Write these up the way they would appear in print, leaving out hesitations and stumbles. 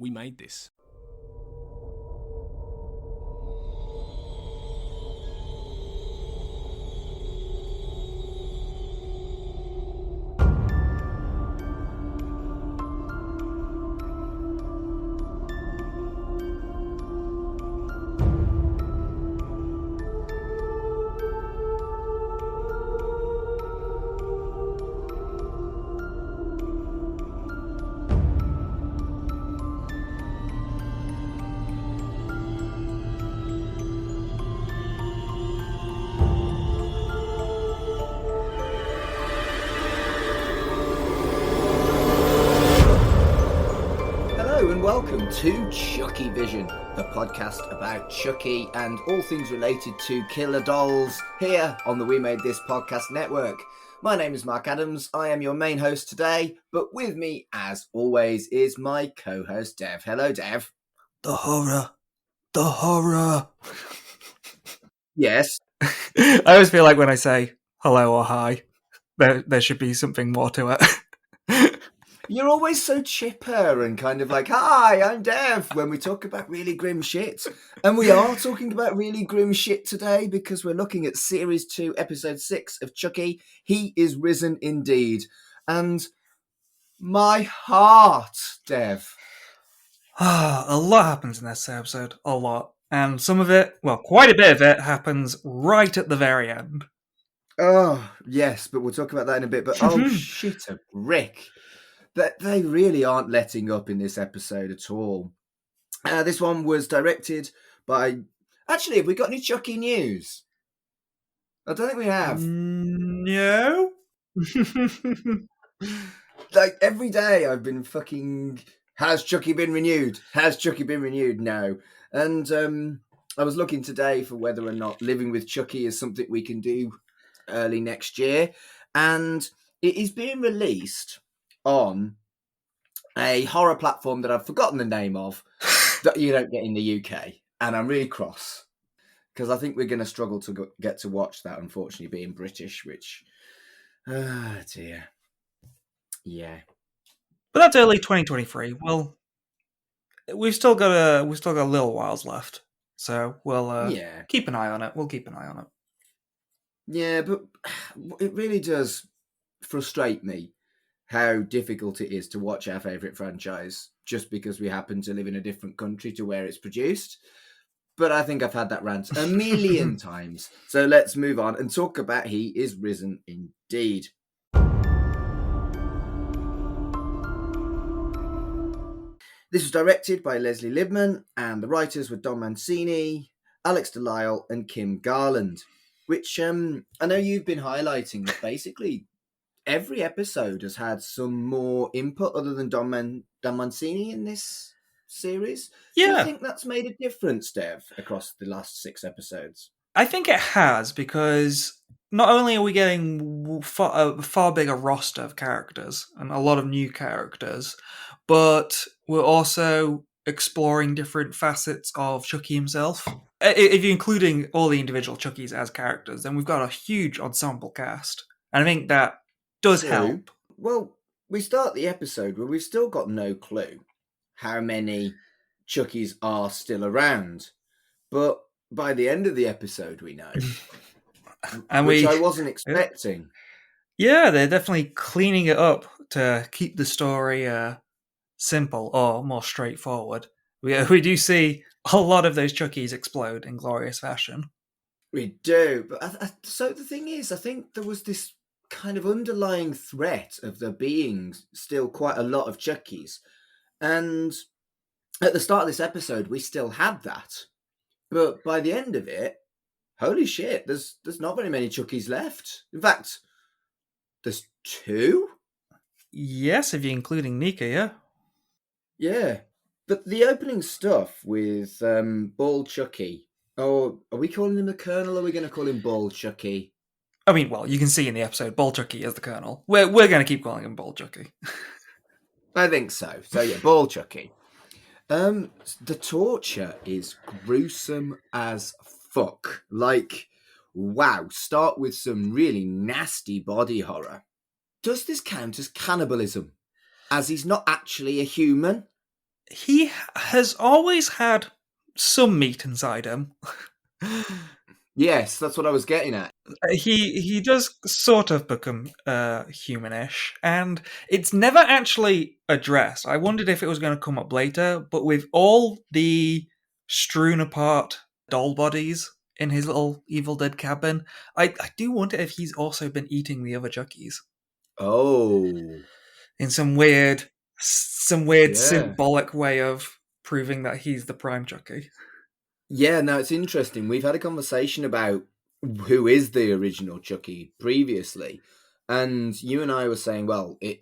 We made this. Welcome to Chucky Vision, the podcast about Chucky and all things related to killer dolls here on the We Made This podcast network. My name is Mark Adams. I am your main host today, but with me, as always, is my co-host Dev. Hello, Dev. The horror. Yes. I always feel like when I say hello or hi, there should be something more to it. You're always so chipper and kind of like, hi, I'm Dev, when we talk about really grim shit. And we are talking about really grim shit today because we're looking at Series 2, Episode 6 of Chucky. He is risen indeed. And my heart, Dev. A lot happens in this episode. A lot. And some of it, well, quite a bit of it happens right at the very end. Oh, yes, but we'll talk about that in a bit. But oh, shit a brick. They really aren't letting up in this episode at all. This one was directed by... Actually, have we got any Chucky news? I don't think we have. No? Like, every day I've been fucking... Has Chucky been renewed? Has Chucky been renewed? No. And I was looking today for whether or not Living with Chucky is something we can do early next year. And it is being released on a horror platform that I've forgotten the name of that you don't get in the UK. And I'm really cross because I think we're going to struggle to get to watch that, unfortunately, being British, which, dear. Yeah. But that's early 2023. Well, we've still got a little whiles left. So we'll keep an eye on it. We'll keep an eye on it. Yeah, but it really does frustrate me how difficult it is to watch our favourite franchise just because we happen to live in a different country to where it's produced. But I think I've had that rant a million times. So let's move on and talk about He Is Risen Indeed. This was directed by Leslie Libman, and the writers were Don Mancini, Alex Delisle, and Kim Garland, which I know you've been highlighting that basically every episode has had some more input other than Don Mancini in this series. Yeah. Do you think that's made a difference, Dev, across the last 6 episodes? I think it has, because not only are we getting a far bigger roster of characters and a lot of new characters, but we're also exploring different facets of Chucky himself. If you're including all the individual Chuckies as characters, then we've got a huge ensemble cast. And I think that does help. Well, we start the episode where we've still got no clue how many Chuckies are still around. But by the end of the episode, we know. Which I wasn't expecting. Yeah, they're definitely cleaning it up to keep the story simple or more straightforward. We do see a lot of those Chuckies explode in glorious fashion. We do. But so the thing is, I think there was this kind of underlying threat of there being still quite a lot of Chuckies. And at the start of this episode, we still had that. But by the end of it, holy shit, there's not very many Chuckies left. In fact, there's 2? Yes, if you're including Nika, yeah. Yeah. But the opening stuff with Bald Chucky, are we calling him the Colonel or are we going to call him Bald Chucky? I mean, well, you can see in the episode, Bald Chucky is the Colonel. We're going to keep calling him Bald Chucky. I think so. So yeah, Bald Chucky. The torture is gruesome as fuck. Like, wow, start with some really nasty body horror. Does this count as cannibalism? As he's not actually a human? he has always had some meat inside him. Yes, that's what I was getting at. He does sort of become humanish, and it's never actually addressed. I wondered if it was going to come up later, but with all the strewn apart doll bodies in his little Evil Dead cabin, I do wonder if he's also been eating the other Chuckies Oh, in some weird yeah. symbolic way of proving that he's the prime Chucky. Yeah, no, it's interesting. We've had a conversation about who is the original Chucky previously, and you and I were saying, well, it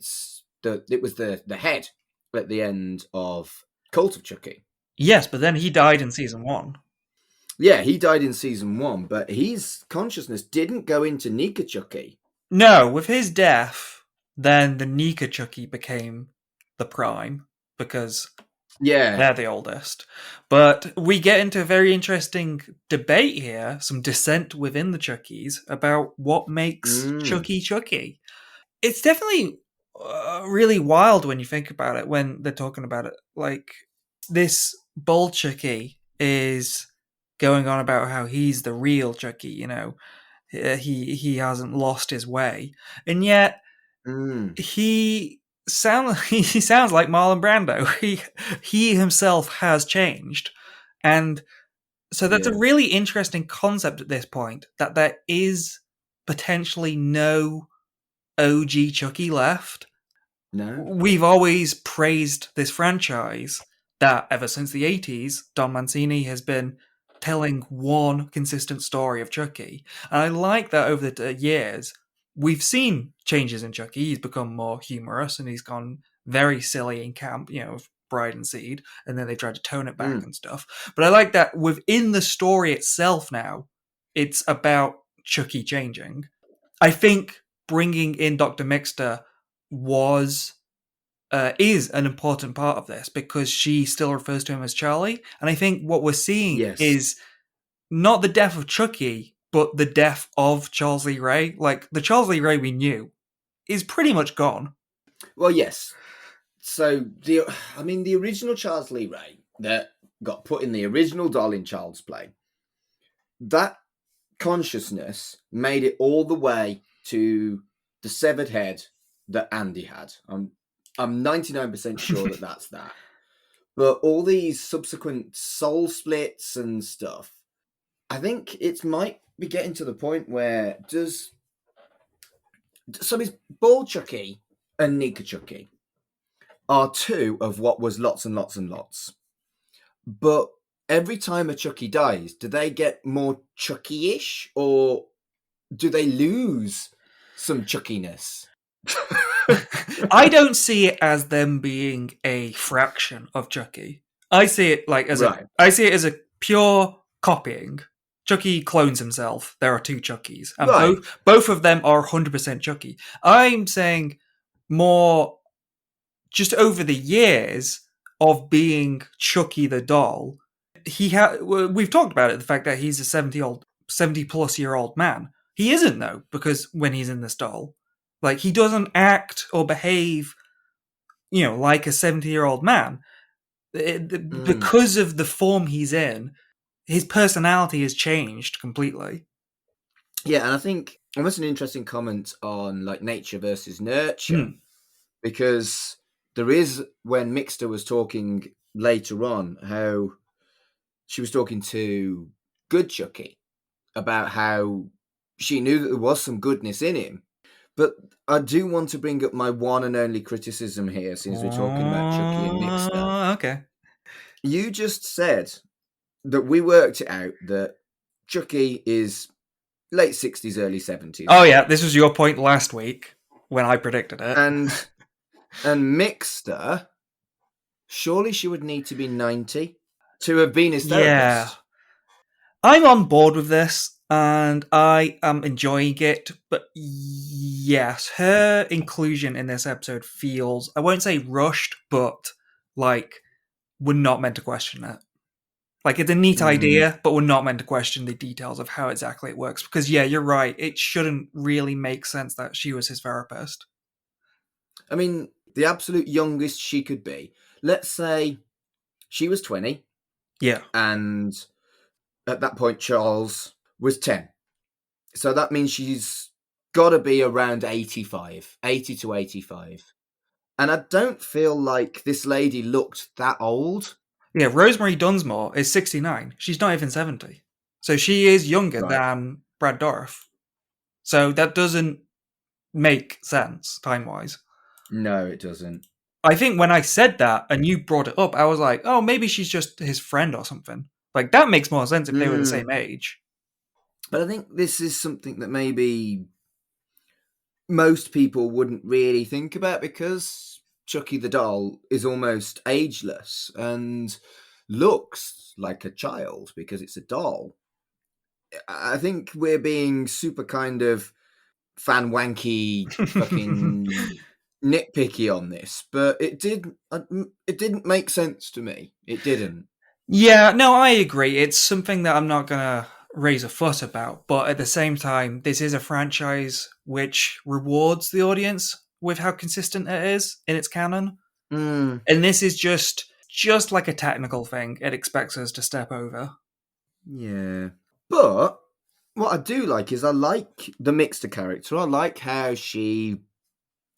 was the head at the end of Cult of Chucky. Yes, but then he died in season 1. Yeah, he died in season 1, but his consciousness didn't go into Nika Chucky. No, with his death, then the Nika Chucky became the prime because Yeah. they're the oldest. But we get into a very interesting debate here, some dissent within the Chuckies about what makes Chucky Chucky. It's definitely really wild when you think about it, when they're talking about it. Like, this bald Chucky is going on about how he's the real Chucky, he hasn't lost his way, and yet he sounds like Marlon Brando. He himself has changed, and so that's a really interesting concept at this point, that there is potentially no OG Chucky left. No. We've always praised this franchise that ever since the 80s, Don Mancini has been telling one consistent story of Chucky. And I like that over the years, we've seen changes in Chucky. He's become more humorous and he's gone very silly and camp, with Bride and Seed, and then they tried to tone it back and stuff. But I like that within the story itself now, it's about Chucky changing. I think bringing in Dr. Mixter is an important part of this, because she still refers to him as Charlie, and I think what we're seeing is not the death of Chucky, but the death of Charles Lee Ray. Like, the Charles Lee Ray we knew is pretty much gone. Well, yes. So the original Charles Lee Ray that got put in the original doll in Child's Play, that consciousness made it all the way to the severed head that Andy had. I'm 99% sure that that's that. But all these subsequent soul splits and stuff, I think it might be getting to the point where is Bald Chucky and Nika Chucky are two of what was lots and lots and lots. But every time a Chucky dies, do they get more Chucky-ish, or do they lose some Chuckiness? I don't see it as them being a fraction of Chucky. I see it as a pure copying. Chucky clones himself. There are two Chuckies, and both of them are 100% Chucky. I'm saying more just over the years of being Chucky the doll. We've talked about it, the fact that he's a 70-plus-year-old man. He isn't, though, because when he's in this doll, he doesn't act or behave, like a 70-year-old man. Because of the form he's in, his personality has changed completely. Yeah, and I think almost an interesting comment on nature versus nurture, because there is, when Mixter was talking later on, how she was talking to Good Chucky about how she knew that there was some goodness in him. But I do want to bring up my one and only criticism here, since we're talking about Chucky and Mixter. Okay. You just said that we worked it out that Chucky is late 60s, early 70s. Oh, yeah, this was your point last week when I predicted it. And Mixter, surely she would need to be 90 to have been his therapist. Yeah. I'm on board with this, and I am enjoying it, but yes, her inclusion in this episode feels, I won't say rushed, but we're not meant to question it. It's a neat idea, but we're not meant to question the details of how exactly it works, because yeah, you're right, it shouldn't really make sense that she was his therapist. I mean, the absolute youngest she could be, let's say She was 20, Yeah. and at that point, Charles was 10. So that means she's got to be around 85, 80 to 85. And I don't feel like this lady looked that old. Yeah, Rosemary Dunsmore is 69. She's not even 70. So she is younger Right. than Brad Dourif. So that doesn't make sense time-wise. No, it doesn't. I think when I said that and you brought it up, I was like, oh, maybe she's just his friend or something. Like, that makes more sense if they were the same age. But I think this is something that maybe most people wouldn't really think about, because Chucky the doll is almost ageless and looks like a child because it's a doll. I think we're being super kind of fan wanky fucking nitpicky on this, but it didn't make sense to me. It didn't. Yeah, no, I agree. It's something that I'm not going to raise a fuss about, but at the same time, this is a franchise which rewards the audience with how consistent it is in its canon. Mm. And this is just like a technical thing it expects us to step over. Yeah. But what I do like is I like the Mixter character. I like how she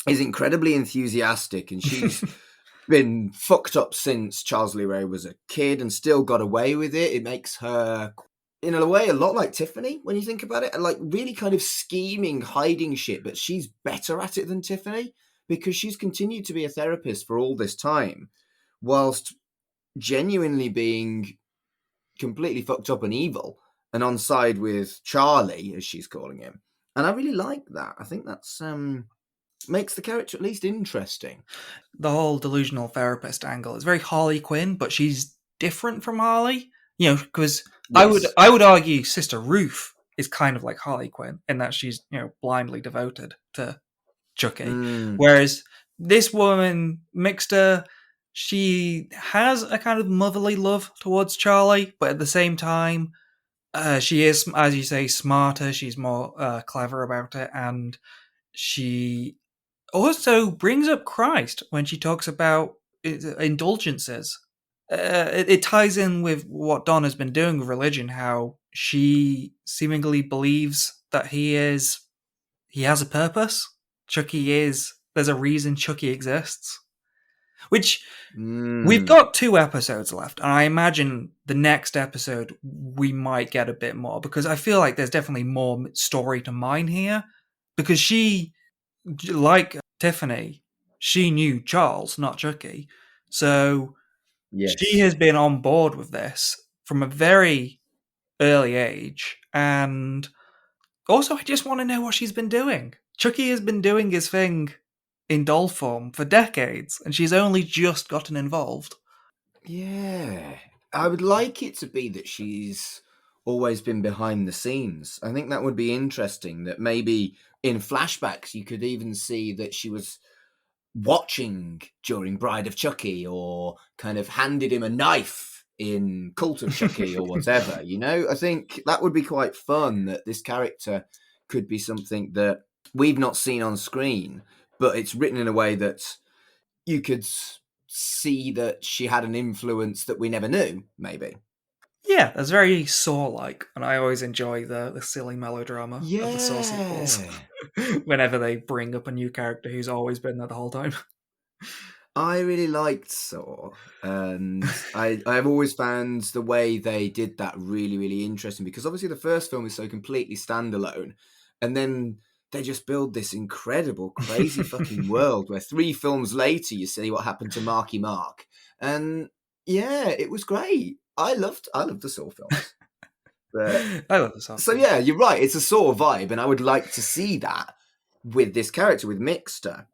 is incredibly enthusiastic, and she's been fucked up since Charles Lee Ray was a kid and still got away with it. It makes her, in a way, a lot like Tiffany when you think about it. Like, really kind of scheming, hiding shit, but she's better at it than Tiffany because she's continued to be a therapist for all this time whilst genuinely being completely fucked up and evil and on side with Charlie, as she's calling him. And I really like that. I think that's makes the character at least interesting. The whole delusional therapist angle is very Harley Quinn, but she's different from Harley. You know, because Yes. I would argue Sister Ruth is kind of like Harley Quinn in that she's, you know, blindly devoted to Chucky. Whereas this woman, Mixter, she has a kind of motherly love towards Charlie, but at the same time, she is, as you say, smarter. She's more clever about it, and she also brings up Christ when she talks about indulgences. It ties in with what Don has been doing with religion, how she seemingly believes that he has a purpose. There's a reason Chucky exists. Which, we've got 2 episodes left, and I imagine the next episode we might get a bit more, because I feel like there's definitely more story to mine here, because she, like Tiffany, she knew Charles, not Chucky. So Yes. she has been on board with this from a very early age. And also, I just want to know what she's been doing. Chucky has been doing his thing in doll form for decades, and she's only just gotten involved. Yeah. I would like it to be that she's always been behind the scenes. I think that would be interesting, that maybe in flashbacks you could even see that she was watching during Bride of Chucky, or kind of handed him a knife in Cult of Chucky or whatever. You know, I think that would be quite fun, that this character could be something that we've not seen on screen, but it's written in a way that you could see that she had an influence that we never knew, maybe. Yeah, that's very Saw-like, and I always enjoy the silly melodrama of the Saw sequels. Whenever they bring up a new character who's always been there the whole time. I really liked Saw, and I've always found the way they did that really, really interesting, because obviously the first film is so completely standalone, and then they just build this incredible, crazy fucking world where 3 films later you see what happened to Marky Mark. And yeah, it was great. I loved the Saw films. But, I love the Saw. So yeah, you're right. It's a Saw vibe, and I would like to see that with this character, with Mixter.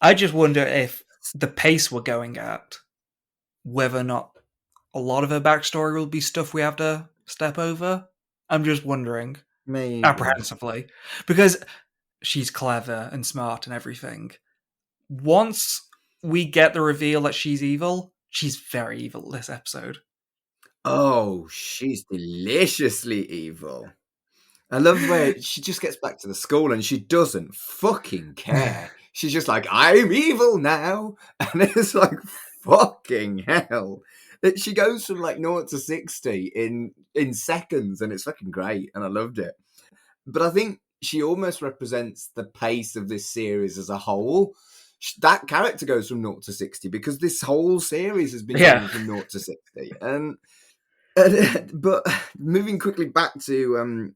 I just wonder if the pace we're going at, whether or not a lot of her backstory will be stuff we have to step over. I'm just wondering. Maybe. Apprehensively. Because she's clever and smart and everything. Once we get the reveal that she's evil, she's very evil this episode. Oh, she's deliciously evil. I love where she just gets back to the school and she doesn't fucking care. She's just like, I'm evil now. And it's like, fucking hell. She goes from like 0 to 60 in seconds, and it's fucking great, and I loved it. But I think she almost represents the pace of this series as a whole. That character goes from 0 to 60 because this whole series has been going from 0 to 60. But moving quickly back to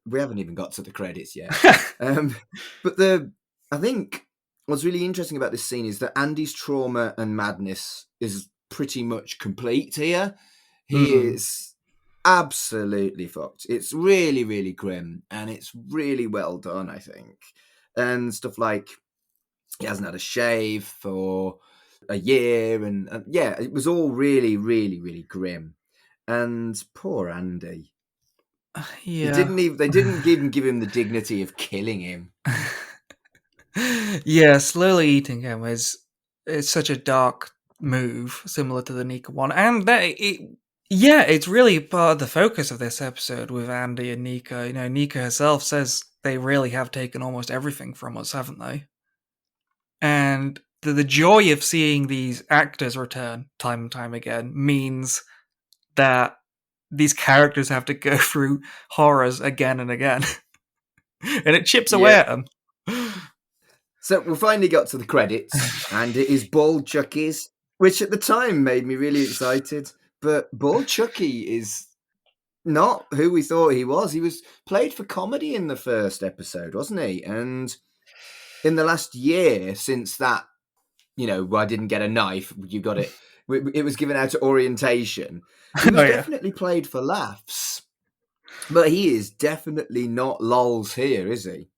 we haven't even got to the credits yet. But I think what's really interesting about this scene is that Andy's trauma and madness is pretty much complete here. He is absolutely fucked. It's really, really grim, and it's really well done, I think. And stuff like he hasn't had a shave for a year, and yeah, it was all really, really, really grim. And poor Andy. Yeah. They didn't even give him the dignity of killing him. Yeah, slowly eating him is such a dark move, similar to the Nika one, and it's really part of the focus of this episode with Andy and Nika. You know, Nika herself says they really have taken almost everything from us, haven't they? And the joy of seeing these actors return time and time again means that these characters have to go through horrors again and again. And it chips away at them. So we finally got to the credits, and it is Bald Chucky's, which at the time made me really excited. But Bald Chucky is not who we thought he was. He was played for comedy in the first episode, wasn't he? And in the last year since that, I didn't get a knife, you got it. It was given out at orientation. He was definitely played for laughs. But he is definitely not lols here, is he?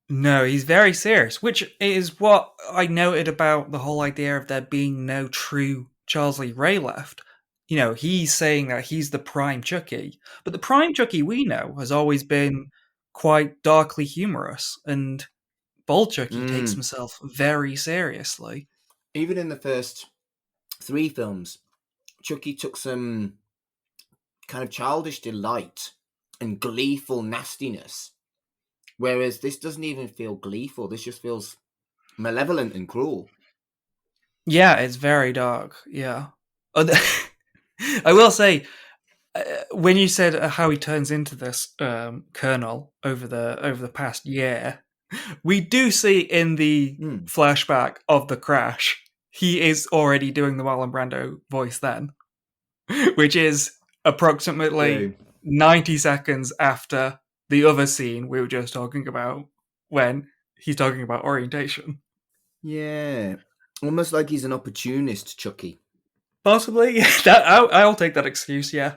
No, he's very serious, which is what I noted about the whole idea of there being no true Charles Lee Ray left. You know, he's saying that he's the prime Chucky, but the prime Chucky we know has always been quite darkly humorous, and Bald Chucky takes himself very seriously. Even in the first 3 films, Chucky took some kind of childish delight and gleeful nastiness. Whereas this doesn't even feel gleeful. This just feels malevolent and cruel. Yeah, it's very dark. Yeah. I will say, when you said how he turns into this colonel over the past year, we do see in the flashback of the crash, he is already doing the Marlon Brando voice then, which is approximately 90 seconds after the other scene we were just talking about, when he's talking about orientation. Yeah. Almost like he's an opportunist, Chucky. Possibly. I'll take that excuse, yeah.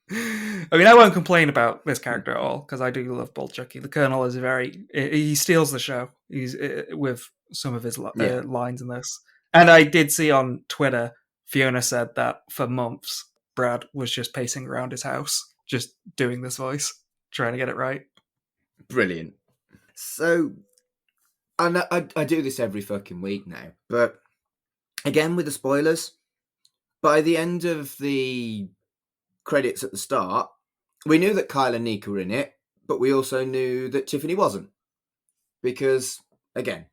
I mean, I won't complain about this character at all, because I do love Bald Chucky. The Colonel is he steals the show. He's with some of his lines in this. And I did see on Twitter, Fiona said that for months, Brad was just pacing around his house, just doing this voice, trying to get it right. Brilliant. So, I do this every fucking week now, but again with the spoilers, by the end of the credits at the start, we knew that Kyle and Nika were in it, but we also knew that Tiffany wasn't. Because, again,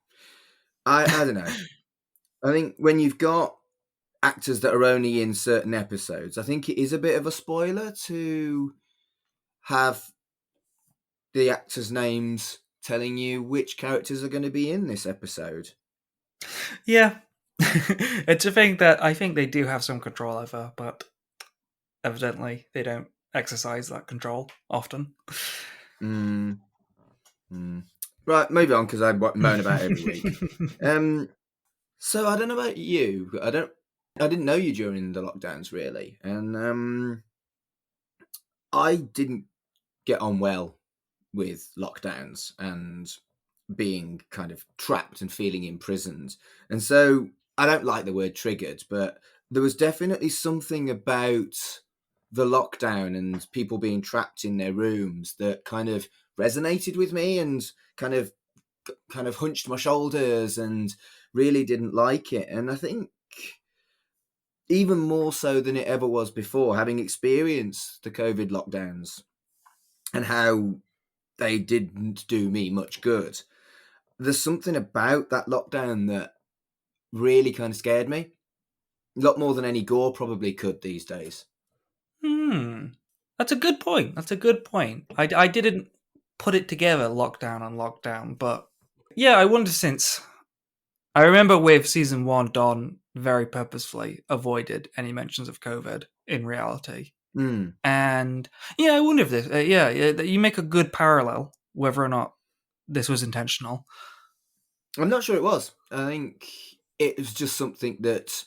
I don't know. I think when you've got actors that are only in certain episodes, I think it is a bit of a spoiler to have the actors' names telling you which characters are going to be in this episode. Yeah. It's a thing that I think they do have some control over, but evidently they don't exercise that control often. Right, move on, because I moan about it every week. So I don't know about you. I didn't know you during the lockdowns, really, and I didn't get on well with lockdowns and being kind of trapped and feeling imprisoned. And so I don't like the word triggered, but there was definitely something about the lockdown and people being trapped in their rooms that kind of resonated with me, and kind of hunched my shoulders and really didn't like it. And I think even more so than it ever was before, having experienced the COVID lockdowns and how they didn't do me much good, there's something about that lockdown that really kind of scared me. A lot more than any gore probably could these days. That's a good point. That's a good point. I didn't put it together, lockdown on lockdown, but yeah, I wonder since I remember with season 1, Don very purposefully avoided any mentions of COVID in reality. And yeah, I wonder if this, you make a good parallel, whether or not this was intentional. I'm not sure it was. I think it was just something that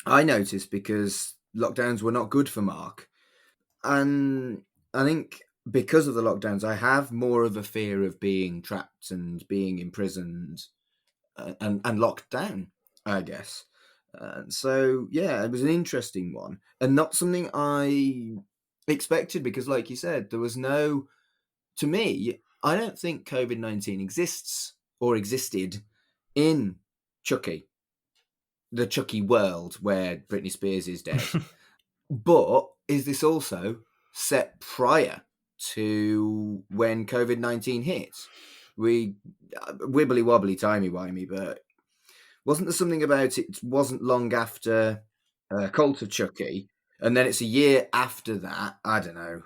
I noticed because lockdowns were not good for Mark. And I think because of the lockdowns, I have more of a fear of being trapped and being imprisoned and locked down, I guess. So, yeah, it was an interesting one and not something I expected because, like you said, there was no, to me, I don't think COVID-19 exists or existed in Chucky, the Chucky world where Britney Spears is dead. But is this also set prior to when COVID-19 hit? We wibbly wobbly, timey wimey, but wasn't there something about it wasn't long after Cult of Chucky, and then it's a year after that? I don't know.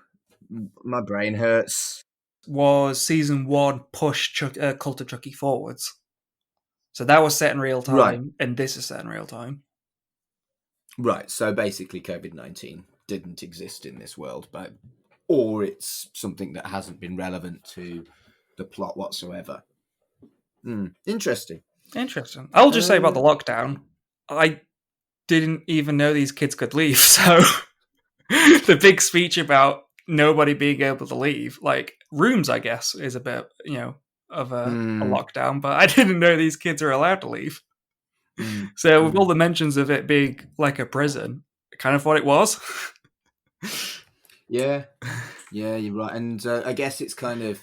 My brain hurts. Was season 1 push Cult of Chucky forwards? So that was set in real time, Right. and this is set in real time. Right. So basically, COVID-19 didn't exist in this world, or it's something that hasn't been relevant to the plot whatsoever. Interesting. I'll just say about the lockdown, I didn't even know these kids could leave. So the big speech about nobody being able to leave, like rooms, I guess, is a bit, of a lockdown, but I didn't know these kids are allowed to leave. So with all the mentions of it being like a prison, I kind of thought it was. Yeah, you're right. And I guess it's kind of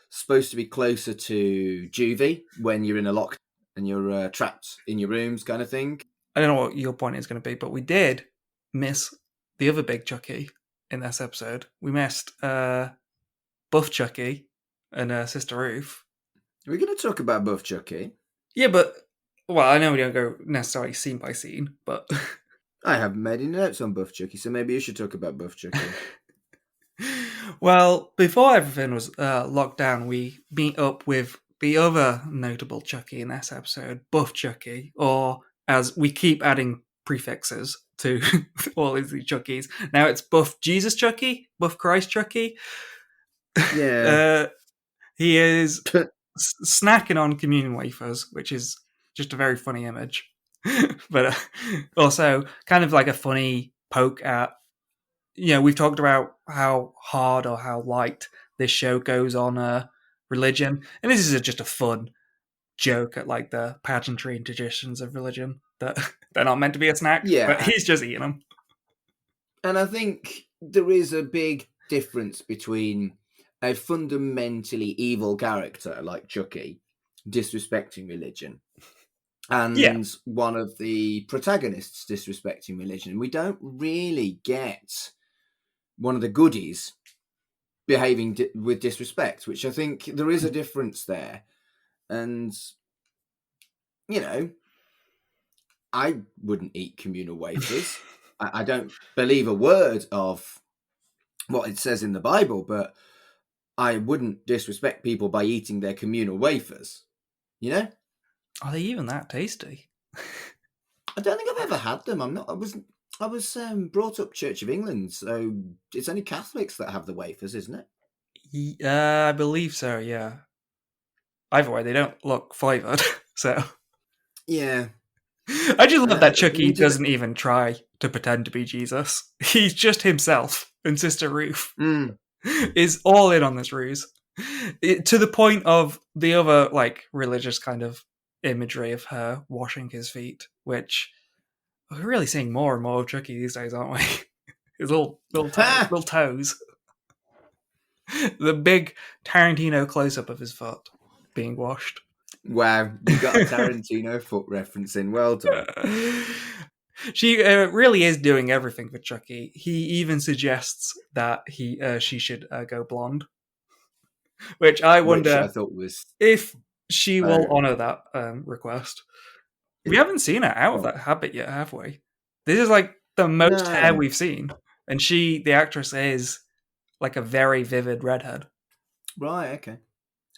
supposed to be closer to juvie when you're in a lock and you're trapped in your rooms kind of thing. I don't know what your point is going to be, but we did miss the other big Chucky in this episode. We missed Buff Chucky and Sister Ruth. We're going to talk about Buff Chucky. Yeah, but, well, I know we don't go necessarily scene by scene, but... I haven't made any notes on Buff Chucky, so maybe you should talk about Buff Chucky. Well, before everything was locked down, we meet up with the other notable Chucky in this episode, Buff Chucky, or as we keep adding prefixes to all of these Chuckies. Now it's Buff Jesus Chucky, Buff Christ Chucky. Yeah. He is snacking on communion wafers, which is just a very funny image. But also kind of like a funny poke at, we've talked about how hard or how light this show goes on religion, and this is just a fun joke at like the pageantry and traditions of religion that they're not meant to be a snack, but he's just eating them. And I think there is a big difference between a fundamentally evil character like Chucky disrespecting religion and one of the protagonists disrespecting religion. We don't really get one of the goodies behaving with disrespect, which I think there is a difference there. And, I wouldn't eat communal wafers. I don't believe a word of what it says in the Bible, but I wouldn't disrespect people by eating their communal wafers. Are they even that tasty? I don't think I've ever had them. I was brought up Church of England, so it's only Catholics that have the wafers, isn't it? I believe so, yeah. Either way, they don't look flavoured, so... Yeah. I just love that Chucky doesn't even try to pretend to be Jesus. He's just himself, and Sister Ruth is all in on this ruse. To the point of the other, like, religious kind of imagery of her washing his feet, which we're really seeing more and more of Chucky these days, aren't we? His little toes. The big Tarantino close-up of his foot being washed. Wow, you got a Tarantino foot reference in. Well done. She really is doing everything for Chucky. He even suggests that she should go blonde, which I wonder I thought was if she will honor that request. We haven't seen her out of that habit yet, have we? This is like the most hair No. we've seen. And the actress, is like a very vivid redhead. Right, okay.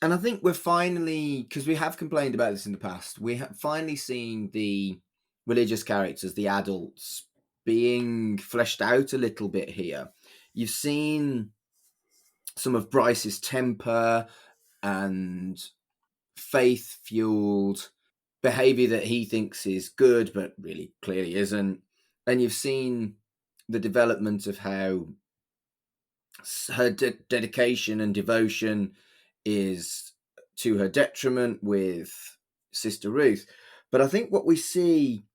And I think we're finally, because we have complained about this in the past, we have finally seen the religious characters, the adults, being fleshed out a little bit here. You've seen some of Bryce's temper and faith fueled behavior that he thinks is good, but really clearly isn't. And you've seen the development of how her dedication and devotion is to her detriment with Sister Ruth. But I think what we see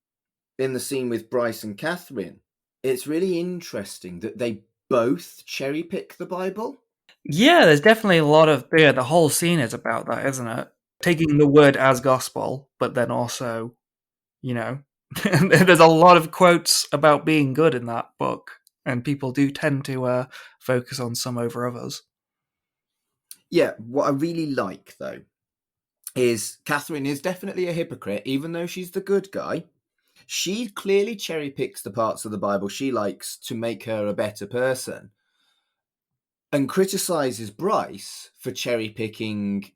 in the scene with Bryce and Catherine, it's really interesting that they both cherry pick the Bible. Yeah, there's definitely a lot of the whole scene is about that, isn't it? Taking the word as gospel, but then also, you know, there's a lot of quotes about being good in that book, and people do tend to focus on some over others. Yeah, what I really like though is Catherine is definitely a hypocrite, even though she's the good guy. She clearly cherry picks the parts of the Bible she likes to make her a better person, and criticizes Bryce for cherry picking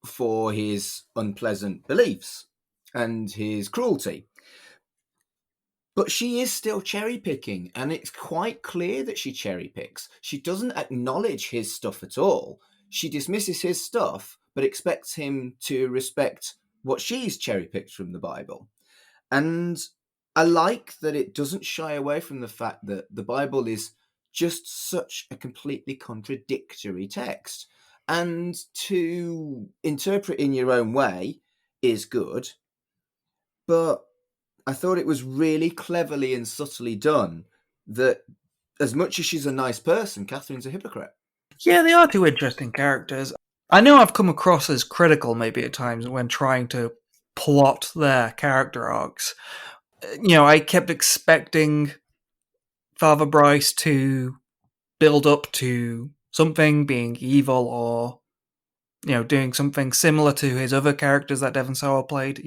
for his unpleasant beliefs and his cruelty. But she is still cherry picking, and it's quite clear that she cherry picks. She doesn't acknowledge his stuff at all. She dismisses his stuff, but expects him to respect what she's cherry picked from the Bible. And I like that it doesn't shy away from the fact that the Bible is just such a completely contradictory text. And to interpret in your own way is good, but I thought it was really cleverly and subtly done that as much as she's a nice person, Catherine's a hypocrite. Yeah, they are two interesting characters. I know I've come across as critical maybe at times when trying to plot their character arcs. I kept expecting Father Bryce to build up to something, being evil or, doing something similar to his other characters that Devon Sawa played.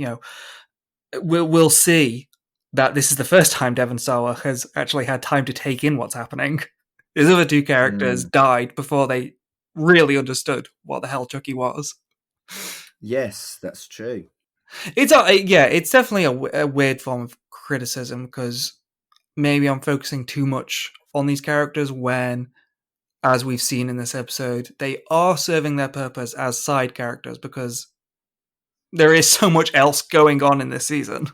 We'll see that this is the first time Devon Sawa has actually had time to take in what's happening. His other two characters died before they really understood what the hell Chucky was. Yes, that's true. It's definitely a weird form of criticism because maybe I'm focusing too much on these characters when, as we've seen in this episode, they are serving their purpose as side characters because there is so much else going on in this season.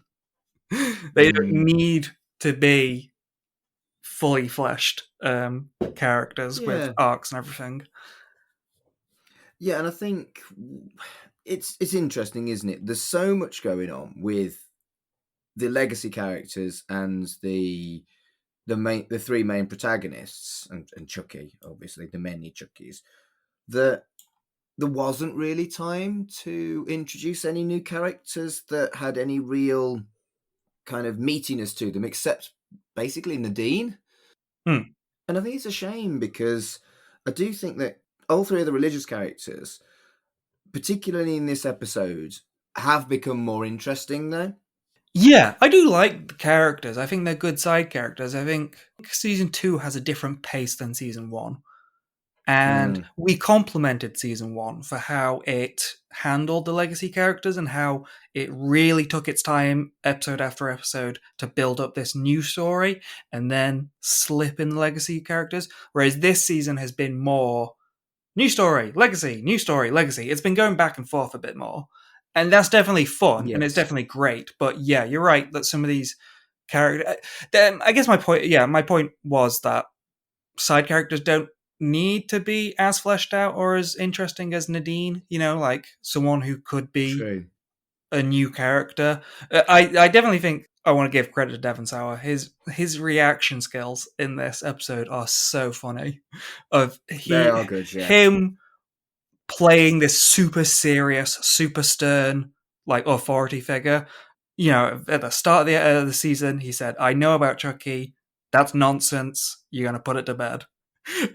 They don't need to be fully fleshed characters with arcs and everything. Yeah, and I think it's interesting, isn't it? There's so much going on with the legacy characters and the three main protagonists and Chucky, obviously the many Chuckies, that there wasn't really time to introduce any new characters that had any real kind of meatiness to them, except basically Nadine. And I think it's a shame because I do think that all three of the religious characters, particularly in this episode, have become more interesting though. Yeah, I do like the characters. I think they're good side characters. I think season 2 has a different pace than season 1. And we complimented season 1 for how it handled the legacy characters and how it really took its time, episode after episode, to build up this new story and then slip in the legacy characters. Whereas this season has been more new story, legacy, new story, legacy. It's been going back and forth a bit more. And that's definitely fun and it's definitely great. But yeah, you're right that some of these characters. I guess my point was that side characters don't need to be as fleshed out or as interesting as Nadine, like someone who could be a new character. I definitely think I want to give credit to Devon Sawa. His reaction skills in this episode are so funny. They are good, yeah. Him playing this super serious, super stern, like authority figure. At the start of the season, he said, "I know about Chucky. That's nonsense. You're going to put it to bed."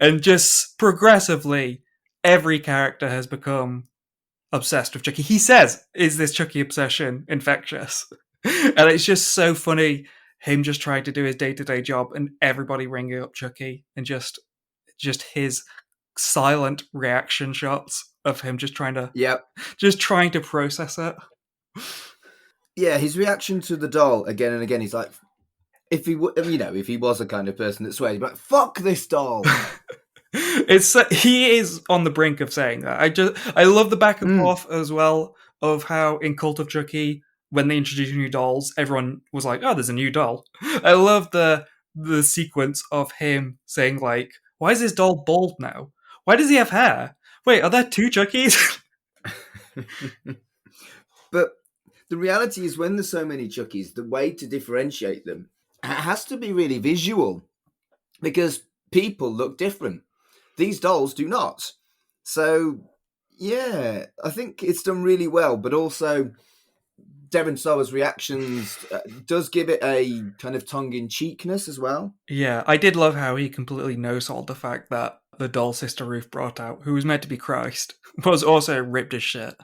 And just progressively, every character has become obsessed with Chucky. He says, "Is this Chucky obsession infectious?" And it's just so funny him just trying to do his day-to-day job and everybody ringing up Chucky and just his silent reaction shots of him just trying to process it. Yeah, his reaction to the doll again and again. He's like, if he was a kind of person that swears, he'd be like, "Fuck this doll." He is on the brink of saying that. I love the back and forth as well of how in Cult of Chucky, when they introduced new dolls, everyone was like, "Oh, there's a new doll." I love the sequence of him saying like, "Why is this doll bald now? Why does he have hair? Wait, are there two Chuckies?" But the reality is, when there's so many Chuckies, the way to differentiate them has to be really visual, because people look different. These dolls do not. So, yeah, I think it's done really well, but also Devon Sawa's reactions does give it a kind of tongue-in-cheekness as well. Yeah, I did love how he completely no-sold the fact that the doll Sister Ruth brought out, who was meant to be Christ, was also ripped as shit.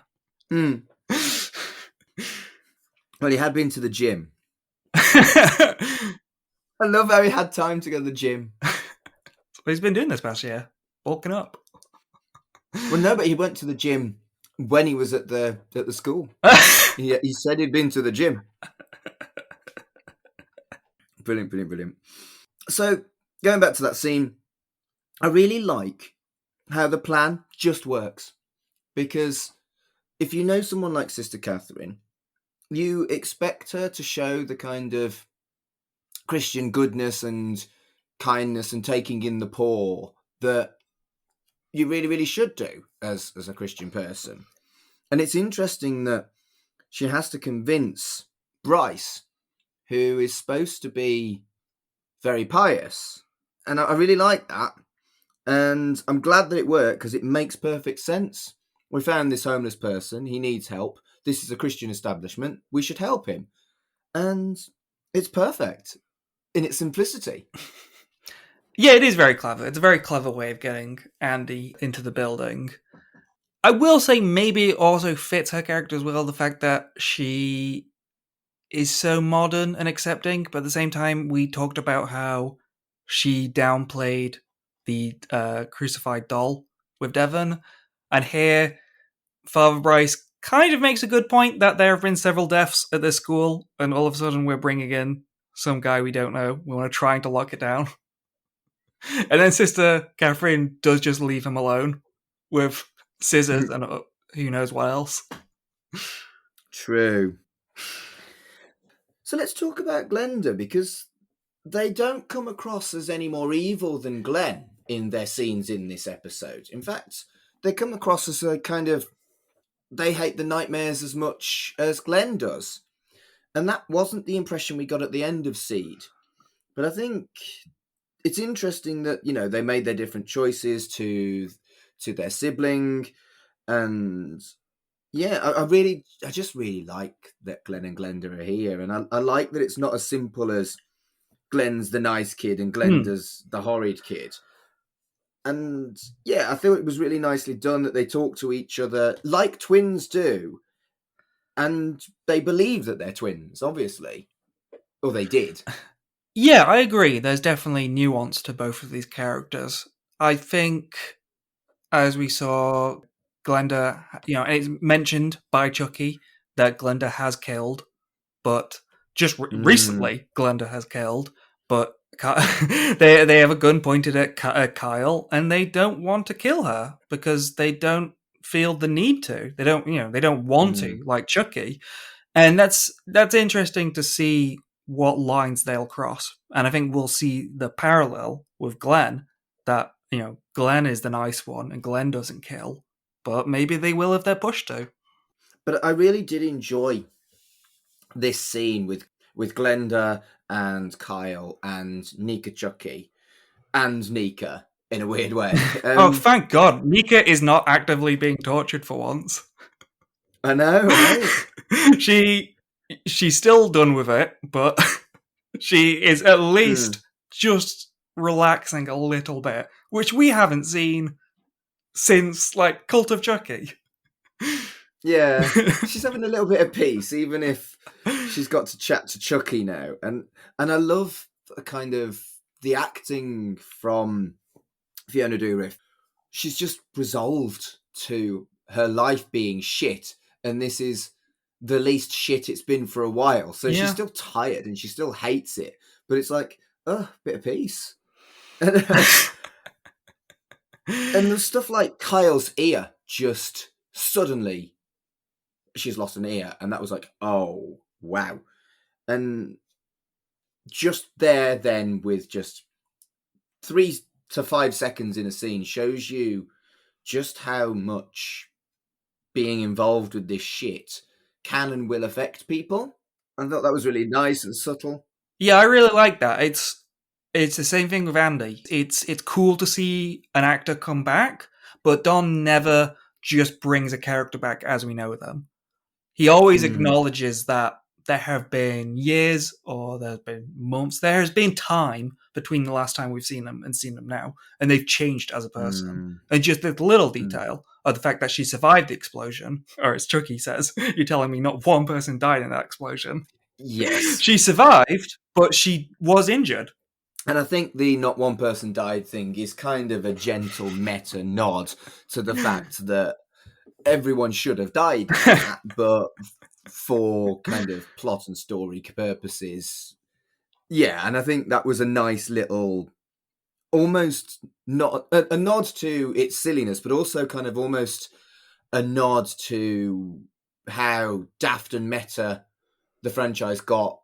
Mm. Well, he had been to the gym. I love how he had time to go to the gym. He's been doing this past year, bulking up. Well, no, but he went to the gym when he was at the school. He said he'd been to the gym. Brilliant. So, going back to that scene, I really like how the plan just works. Because if you know someone like Sister Catherine, you expect her to show the kind of Christian goodness and kindness and taking in the poor that you really, really should do as a Christian person. And it's interesting that she has to convince Bryce, who is supposed to be very pious. And I really like that. And I'm glad that it worked, because it makes perfect sense. We found this homeless person. He needs help. This is a Christian establishment. We should help him. And it's perfect in its simplicity. Yeah, it is very clever. It's a very clever way of getting Andy into the building. I will say maybe it also fits her character as well, the fact that she is so modern and accepting, but at the same time, we talked about how she downplayed the crucified doll with Devon, and here Father Bryce kind of makes a good point that there have been several deaths at this school, and all of a sudden we're bringing in some guy we don't know. We want to try to lock it down. And then Sister Catherine does just leave him alone with scissors and who knows what else. True. So let's talk about Glenda, because they don't come across as any more evil than Glenn in their scenes in this episode. In fact, they come across as a kind of, they hate the nightmares as much as Glenn does. And that wasn't the impression we got at the end of Seed. But I think it's interesting that, they made their different choices to their sibling. And yeah, I just really like that Glenn and Glenda are here. And I like that it's not as simple as Glenn's the nice kid and Glenda's the horrid kid. And yeah, I thought it was really nicely done that they talk to each other like twins do. And they believe that they're twins, obviously. Or they did. Yeah, I agree. There's definitely nuance to both of these characters. I think, as we saw, Glenda, and it's mentioned by Chucky that Glenda has killed, but just recently Glenda has killed, but they have a gun pointed at Kyle, and they don't want to kill her because they don't feel the need to. They don't want to, like Chucky. And that's interesting to see what lines they'll cross. And I think we'll see the parallel with Glenn, that, Glenn is the nice one and Glenn doesn't kill, but maybe they will if they're pushed to. But I really did enjoy this scene with Glenda and Kyle and Nika Chucky and Nika in a weird way. Oh, thank God. Nika is not actively being tortured for once. I know, right? She's still done with it, but she is at least just relaxing a little bit, which we haven't seen since, Cult of Chucky. Yeah, she's having a little bit of peace, even if she's got to chat to Chucky now, and I love kind of the acting from Fiona Dourif. She's just resolved to her life being shit, and this is the least shit it's been for a while. So she's still tired and she still hates it, but it's like, bit of peace. And there's stuff like Kyle's ear, just suddenly she's lost an ear, and that was like, oh wow. And just there then, with just 3 to 5 seconds in a scene, shows you just how much being involved with this shit can and will affect people. I thought that was really nice and subtle. Yeah, I really like that. It's the same thing with Andy. It's cool to see an actor come back, but Don never just brings a character back as we know them. He always acknowledges that there have been years, or there's been months, there has been time between the last time we've seen them and seen them now, and they've changed as a person. And just this little detail of the fact that she survived the explosion, or as Chucky says, you're telling me not one person died in that explosion. Yes. She survived, but she was injured. And I think the not one person died thing is kind of a gentle meta nod to the fact that everyone should have died, but for kind of plot and story purposes. Yeah, and I think that was a nice little, almost not a nod to its silliness, but also kind of almost a nod to how daft and meta the franchise got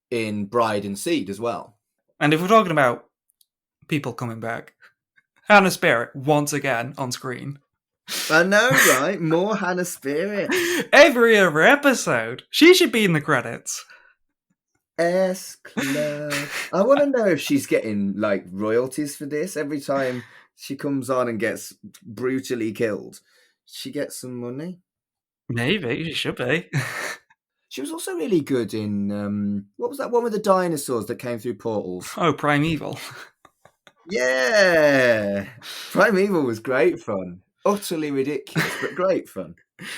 in Bride and Seed as well. And if we're talking about people coming back, Hannah Spirit once again on screen. I know, right? More Hannah Spirit. Every other episode. She should be in the credits. S Club. I want to know if she's getting like royalties for this every time she comes on and gets brutally killed. She gets some money. Maybe she should be. She was also really good in what was that one with the dinosaurs that came through portals? Oh, Primeval. Yeah, Primeval was great fun. Utterly ridiculous, but great fun.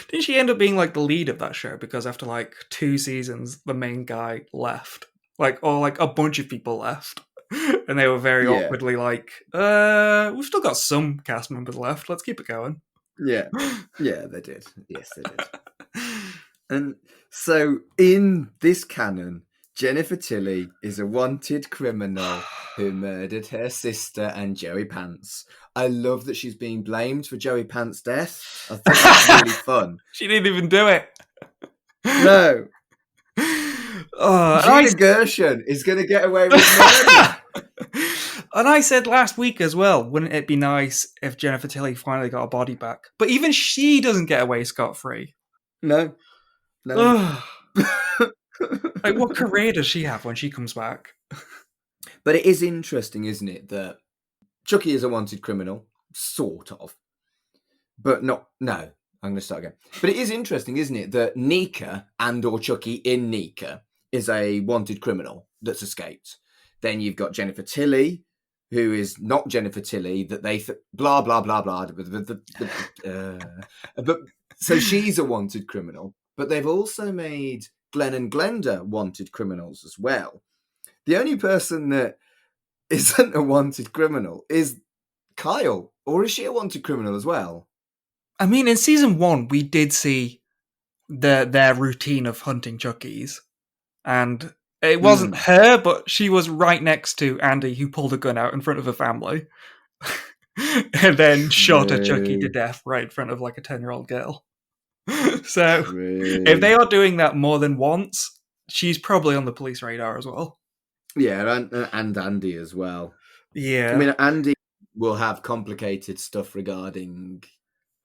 Didn't she end up being like the lead of that show? Because after like 2 seasons, the main guy left. Or a bunch of people left. And they were very awkwardly like, we've still got some cast members left. Let's keep it going. Yeah. Yeah, they did. Yes, they did. And so in this canon, Jennifer Tilly is a wanted criminal who murdered her sister and Joey Pants. I love that she's being blamed for Joey Pants' death. I think that's really fun. She didn't even do it. No. Gina Gershon is going to get away with murder. And I said last week as well, wouldn't it be nice if Jennifer Tilly finally got her body back? But even she doesn't get away scot-free. No. Like, what career does she have when she comes back? But it is interesting, isn't it, that Chucky is a wanted criminal, sort of. But no, I'm going to start again. But it is interesting, isn't it, that Nika or Chucky in Nika is a wanted criminal that's escaped. Then you've got Jennifer Tilly, who is not Jennifer Tilly, that they blah, blah, blah, blah. But so she's a wanted criminal. But they've also made Glenn and Glenda wanted criminals as well. The only person that isn't a wanted criminal is Kyle. Or is she a wanted criminal as well? I mean, in season 1, we did see their routine of hunting Chuckies. And it wasn't her, but she was right next to Andy, who pulled a gun out in front of her family. And then shot a Chucky to death right in front of like a 10-year-old girl. So if they are doing that more than once, she's probably on the police radar as well. Yeah, and Andy as well. Yeah. I mean, Andy will have complicated stuff regarding,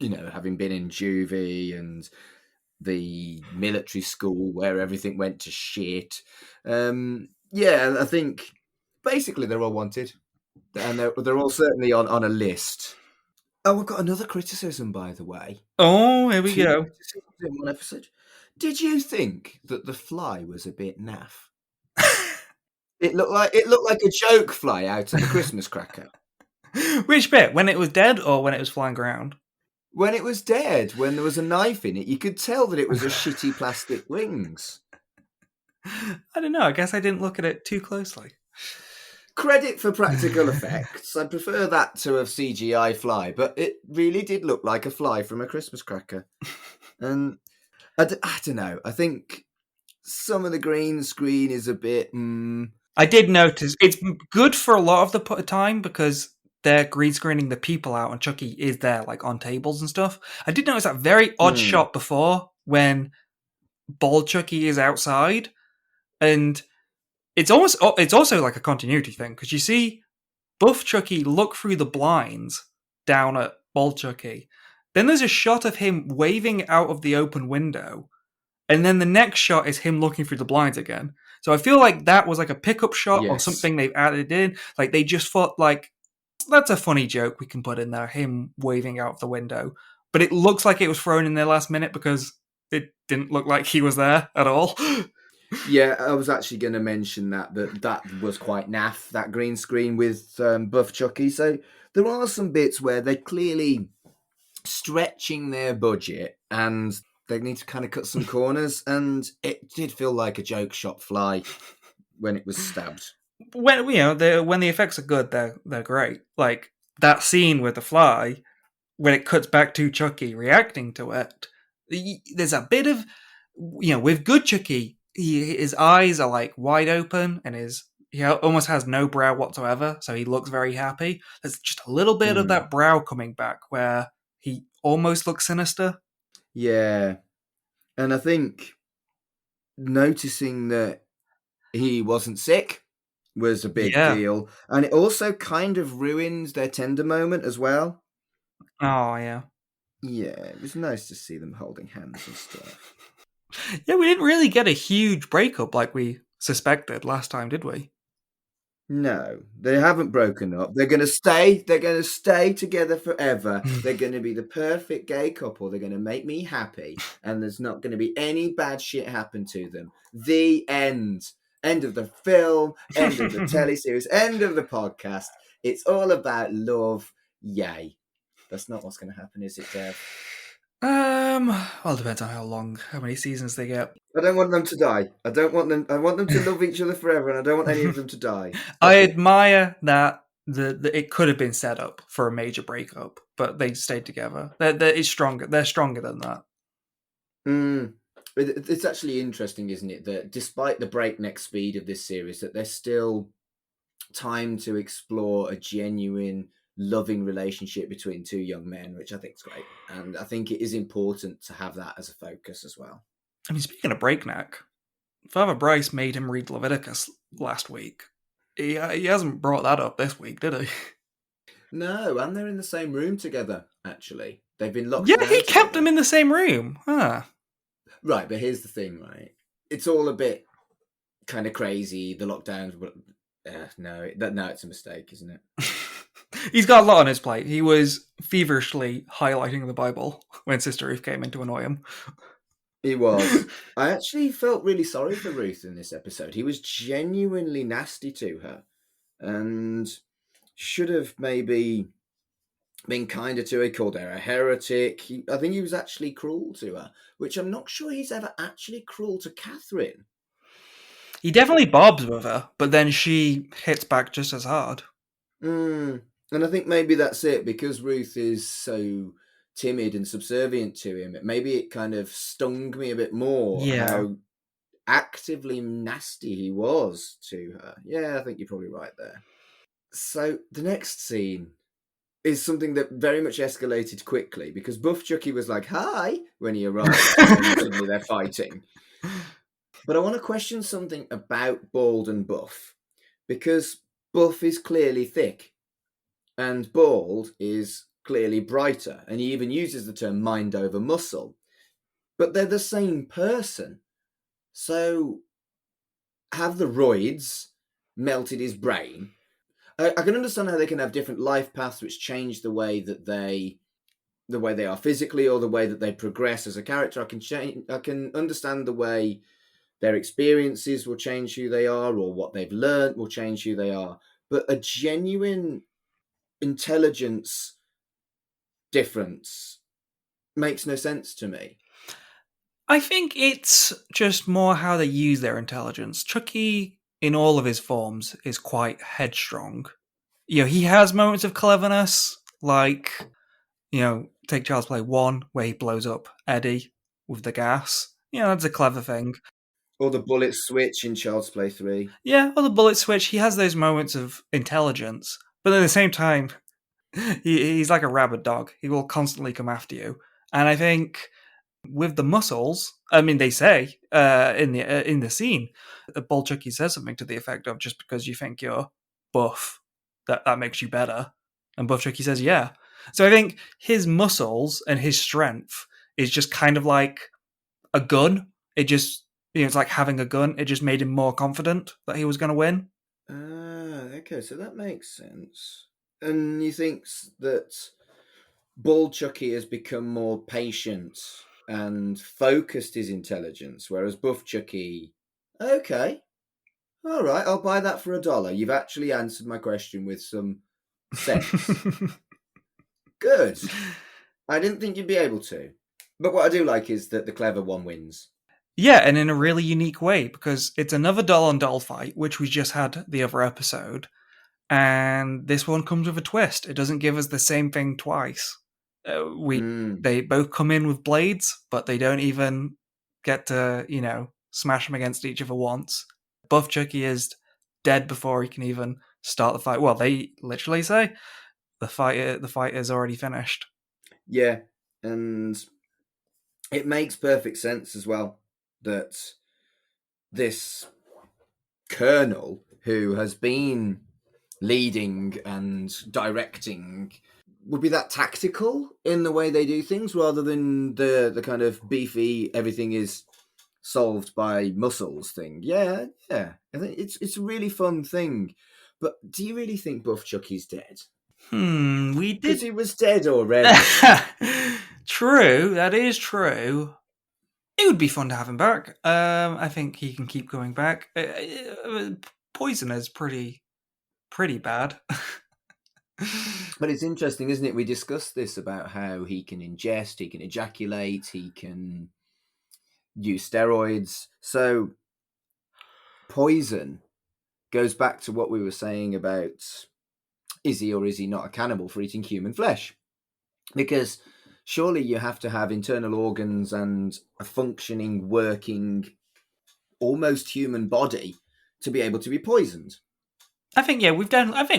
having been in juvie and the military school where everything went to shit. Yeah, I think basically they're all wanted. And they're all certainly on a list. Oh, we've got another criticism, by the way. Oh, here we go. In one episode. Did you think that the fly was a bit naff? It looked like a joke fly out of a Christmas cracker. Which bit? When it was dead or when it was flying around? When it was dead, when there was a knife in it, you could tell that it was a shitty plastic wings. I don't know. I guess I didn't look at it too closely. Credit for practical effects. I prefer that to a CGI fly, but it really did look like a fly from a Christmas cracker. And I don't know. I think some of the green screen is a bit. I did notice it's good for a lot of the time because they're green screening the people out and Chucky is there like on tables and stuff. I did notice that very odd shot before when bald Chucky is outside, and it's also like a continuity thing because you see buff Chucky look through the blinds down at bald Chucky. Then there's a shot of him waving out of the open window, and then the next shot is him looking through the blinds again. So I feel like that was like a pickup shot or something they've added in. Like they just thought like, that's a funny joke we can put in there, him waving out the window. But it looks like it was thrown in there last minute because it didn't look like he was there at all. Yeah, I was actually going to mention that was quite naff, that green screen with buff Chucky. So there are some bits where they're clearly stretching their budget and they need to kind of cut some corners, and it did feel like a joke shop fly when it was stabbed. When when the effects are good, they're great. Like that scene with the fly, when it cuts back to Chucky reacting to it, there's a bit of with good Chucky, his eyes are like wide open and he almost has no brow whatsoever, so he looks very happy. There's just a little bit of that brow coming back where he almost looks sinister. Yeah. And I think noticing that he wasn't sick was a big deal. And it also kind of ruined their tender moment as well. Oh, yeah. Yeah, it was nice to see them holding hands and stuff. Yeah, we didn't really get a huge breakup like we suspected last time, did we? No, they haven't broken up. They're going to stay. They're going to stay together forever. They're going to be the perfect gay couple. They're going to make me happy, and there's not going to be any bad shit happen to them. The end. End of the film. End of the teleseries. End of the podcast. It's all about love. Yay. That's not what's going to happen, is it, Dev? Well, it depends on how many seasons they get. I don't want them to die. I want them to love each other forever, and I don't want any of them to die. I admire that it could have been set up for a major breakup, but they stayed together. It's stronger. They're stronger than that. It's actually interesting, isn't it, that despite the breakneck speed of this series, that there's still time to explore a genuine, loving relationship between two young men, which I think is great. And I think it is important to have that as a focus as well. I mean, speaking of breakneck, Father Bryce made him read Leviticus last week. He hasn't brought that up this week, did he? No, and they're in the same room together, actually. They've been locked down. Yeah, he kept them in the same room. Huh. Right, but here's the thing, right? It's all a bit kind of crazy, the lockdowns, but no, it's a mistake, isn't it? He's got a lot on his plate. He was feverishly highlighting the Bible when Sister Ruth came in to annoy him. He was. I actually felt really sorry for Ruth in this episode. He was genuinely nasty to her and should have maybe been kinder to her, called her a heretic. I think he was actually cruel to her, which I'm not sure he's ever actually cruel to Catherine. He definitely bobs with her, but then she hits back just as hard. And I think maybe that's it, because Ruth is so timid and subservient to him. Maybe it kind of stung me a bit more how actively nasty he was to her. Yeah, I think you're probably right there. So the next scene is something that very much escalated quickly, because Buff Chucky was like, hi, when he arrived, and suddenly they're fighting. But I want to question something about Bald and Buff, because Buff is clearly thick and Bald is clearly brighter, and he even uses the term mind over muscle. But they're the same person. So have the roids melted his brain? I can understand how they can have different life paths which change the way they are physically, or the way that they progress as a character. I can understand the way their experiences will change who they are, or what they've learned will change who they are. But a genuine intelligence difference makes no sense to me. I think it's just more how they use their intelligence. Chucky, in all of his forms, is quite headstrong. He has moments of cleverness, like, take Child's Play 1, where he blows up Eddie with the gas. That's a clever thing. Or the bullet switch in Child's Play 3. Yeah, or the bullet switch, he has those moments of intelligence, but at the same time, he's like a rabid dog. He will constantly come after you. And I think with the muscles, I mean, they say in the scene, Bull Chucky says something to the effect of, just because you think you're buff, that makes you better. And Buff Chucky says, yeah. So I think his muscles and his strength is just kind of like a gun. It just, it's like having a gun. It just made him more confident that he was going to win. Okay, so that makes sense. And you think that Bull Chucky has become more patient and focused his intelligence, whereas Buff Chucky, okay, all right, I'll buy that for $1. You've actually answered my question with some sense. Good. I didn't think you'd be able to. But what I do like is that the clever one wins. Yeah, and in a really unique way, because it's another doll-on-doll fight, which we just had the other episode, and this one comes with a twist. It doesn't give us the same thing twice. They both come in with blades, but they don't even get to, smash them against each other once. Buff Chucky is dead before he can even start the fight. Well, they literally say the fight is already finished. Yeah, and it makes perfect sense as well that this colonel who has been leading and directing would be that tactical in the way they do things, rather than the kind of beefy, everything is solved by muscles thing. Yeah. I think it's a really fun thing. But do you really think Buff Chucky's dead? We did. Because he was dead already. True, that is true. It would be fun to have him back. I think he can keep going back. Poison is pretty bad. But it's interesting, isn't it? We discussed this about how he can ingest, he can ejaculate, he can use steroids. So poison goes back to what we were saying about, is he or is he not a cannibal for eating human flesh? Because surely you have to have internal organs and a functioning, working, almost human body to be able to be poisoned. I think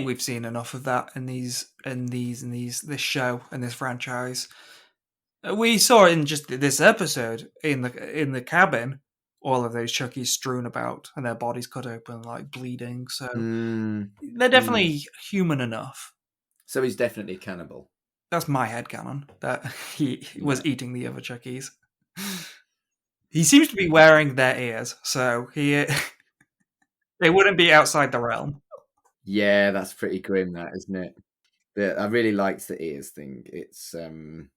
we've seen enough of that in this show and this franchise. We saw in just this episode in the cabin, all of those Chuckies strewn about and their bodies cut open, like bleeding. So they're definitely human enough. So he's definitely a cannibal. That's my headcanon, that he was eating the other Chuckies. He seems to be wearing their ears, so they wouldn't be outside the realm. Yeah, that's pretty grim, that, isn't it? I really liked the ears thing. It seems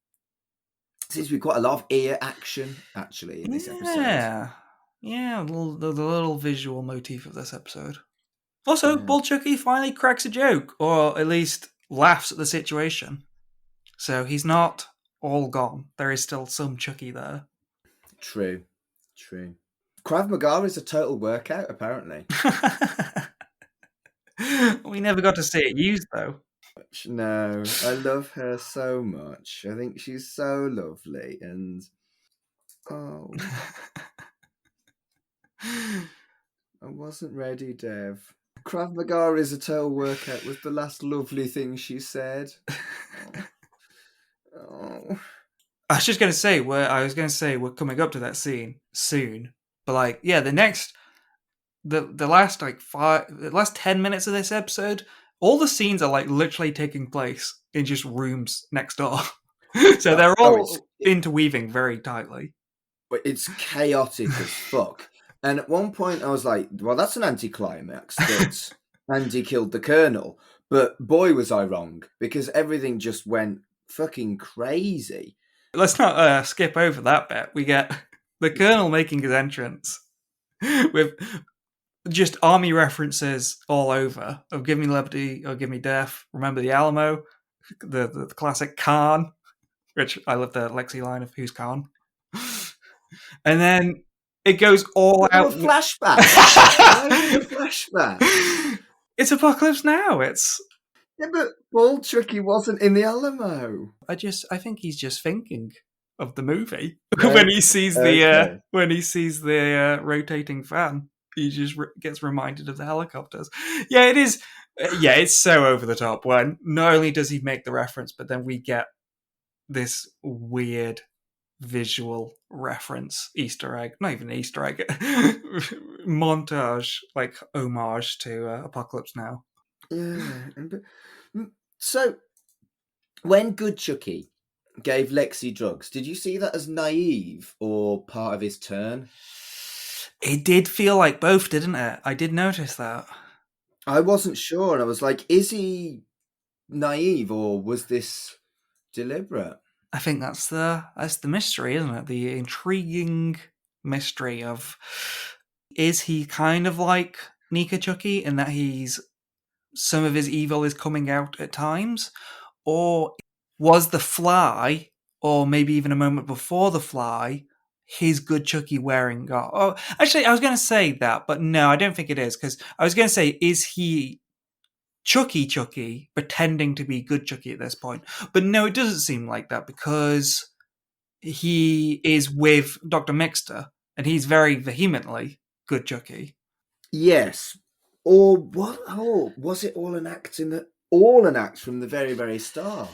to be quite a lot of ear action, actually, in this episode. Yeah, the little visual motif of this episode. Also, Bull Chucky finally cracks a joke, or at least laughs at the situation. So he's not all gone. There is still some Chucky there. True. Krav Maga is a total workout, apparently. We never got to see it used, though. No, I love her so much. I think she's so lovely, and I wasn't ready, Dev. Krav Maga is a total workout was the last lovely thing she said. Oh. I was just going to say, we're coming up to that scene soon. But the last 10 minutes of this episode, all the scenes are literally taking place in just rooms next door. So they're all interweaving very tightly. But it's chaotic as fuck. And at one point I was like, well, that's an anticlimax that Andy killed the Colonel. But boy, was I wrong, because everything just went fucking crazy. Let's not skip over that bit. We get the Colonel making his entrance with just army references all over of Give Me Liberty or Give Me Death, Remember the Alamo, the classic Khan, which I love the Lexi line of Who's Khan. And then it goes all But there out. were flashbacks. Why were there flashbacks? It's Apocalypse Now. It's. Yeah, but Bald Chucky wasn't in the Alamo. I think he's just thinking of the movie when he sees Okay. the rotating fan. He just gets reminded of the helicopters. Yeah, it is. Yeah, it's so over the top. When not only does he make the reference, but then we get this weird visual reference Easter egg, not even Easter egg, montage, like homage to Apocalypse Now. Yeah. So, when Good Chucky gave Lexi drugs, did you see that as naive or part of his turn? It did feel like both, didn't it? I did notice that. I wasn't sure, and I was like, is he naive or was this deliberate? I think that's the mystery, isn't it? The intriguing mystery of, is he kind of like Nika Chucky in that some of his evil is coming out at times, or was the fly, or maybe even a moment before the fly, his Good Chucky wearing off? Oh, actually, I was going to say that, but no, I don't think it is, because I was going to say, is he Chucky pretending to be Good Chucky at this point? But no, it doesn't seem like that, because he is with Dr. Mixter, and he's very vehemently Good Chucky. Yes. Or what? Oh, was it all an act from the very, very start?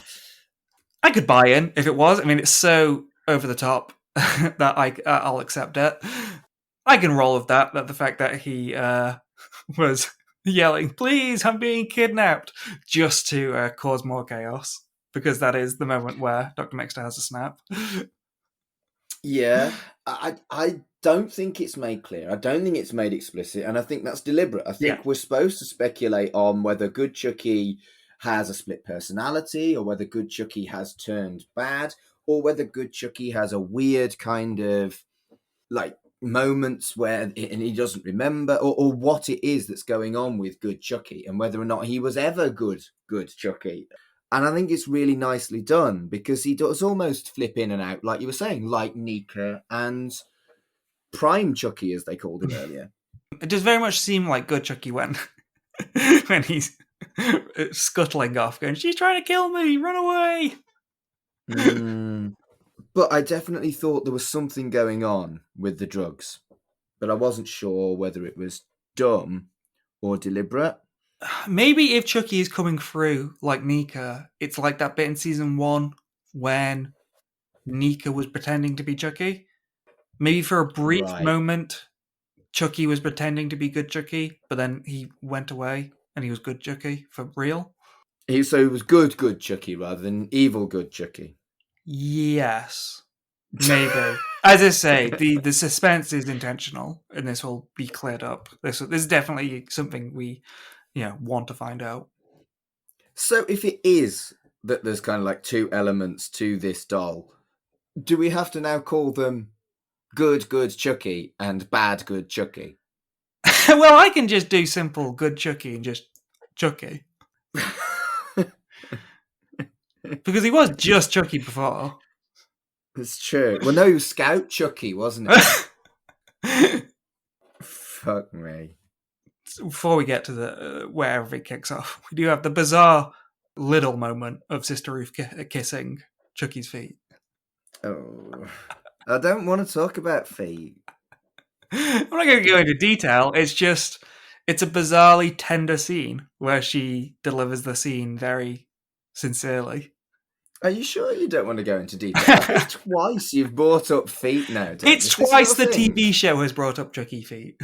I could buy in if it was. I mean, it's so over the top that I'll accept it. I can roll with that. That the fact that he was yelling, "Please, I'm being kidnapped," just to cause more chaos, because that is the moment where Dr. Mixter has a snap. Yeah, I don't think it's made clear. I don't think it's made explicit, and I think that's deliberate. I think we're supposed to speculate on whether Good Chucky has a split personality, or whether Good Chucky has turned bad, or whether Good Chucky has a weird kind of like moments where and he doesn't remember, or what it is that's going on with Good Chucky, and whether or not he was ever good Chucky. And I think it's really nicely done because he does almost flip in and out, like you were saying, like Nika and Prime Chucky, as they called him earlier. It does very much seem like Good Chucky when he's scuttling off, going, "She's trying to kill me, run away!" But I definitely thought there was something going on with the drugs, but I wasn't sure whether it was dumb or deliberate. Maybe if Chucky is coming through like Nika, it's like that bit in season 1 when Nika was pretending to be Chucky. Maybe for a brief moment, Chucky was pretending to be Good Chucky, but then he went away and he was Good Chucky for real. So he was good Chucky rather than evil Good Chucky. Yes. Maybe. As I say, the suspense is intentional, and this will be cleared up. This is definitely something we want to find out. So if it is that there's kind of like two elements to this doll, do we have to now call them good Chucky and bad Good Chucky? Well, I can just do simple Good Chucky and just Chucky. Because he was just Chucky before. It's true. Well, no, he was Scout Chucky, wasn't it? Fuck me. Before we get to the where everything kicks off, we do have the bizarre little moment of Sister Ruth kissing Chucky's feet. Oh, I don't want to talk about feet. I'm not going to go into detail. It's a bizarrely tender scene where she delivers the scene very sincerely. Are you sure you don't want to go into detail? I think twice you've brought up feet now, David. It's twice the TV show has brought up Chucky feet.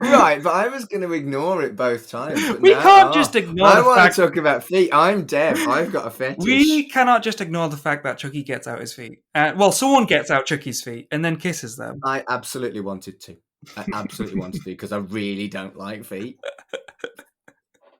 Right, but I was going to ignore it both times. But We can't just ignore the fact... I want to talk about feet. I'm Deb. I've got a fetish. We cannot just ignore the fact that Chucky gets out his feet. Well, someone gets out Chucky's feet and then kisses them. I absolutely wanted to. Because I really don't like feet.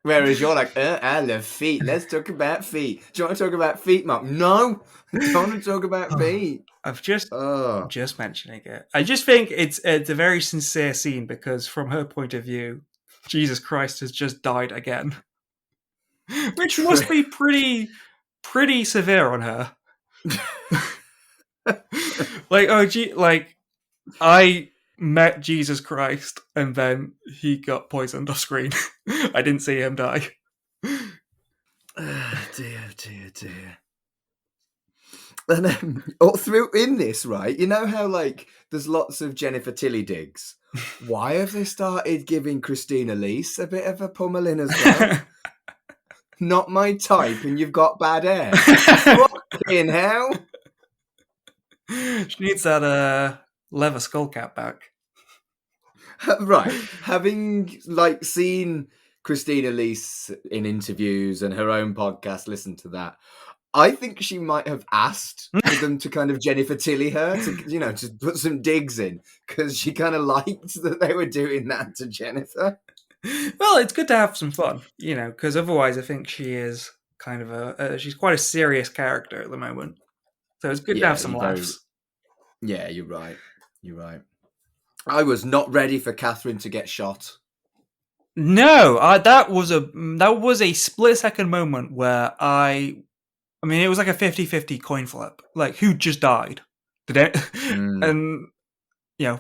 Whereas you're like, I love feet. Let's talk about feet. Do you want to talk about feet, Mark? No, I don't want to talk about feet. I'm just mentioning it. I just think it's a very sincere scene because from her point of view, Jesus Christ has just died again. Which must be pretty severe on her. Like, I met Jesus Christ, and then he got poisoned off screen. I didn't see him die. Dear. And all through in this, right? You know how like there's lots of Jennifer Tilly digs. Why have they started giving Christina Leese a bit of a pummeling as well? Not my type, and you've got bad hair. Fucking hell! She needs that leather skull cap back. Right, having like seen Christina Leese in interviews and her own podcast, listen to that. I think she might have asked for them to kind of Jennifer Tilly her to, to put some digs in because she kind of liked that they were doing that to Jennifer. Well, it's good to have some fun, because otherwise I think she is kind of she's quite a serious character at the moment. So it's good to have some laughs. Yeah, you're right. I was not ready for Catherine to get shot. No, that was a split-second moment where it was like a 50-50 coin flip. Like, who just died? Did it? And,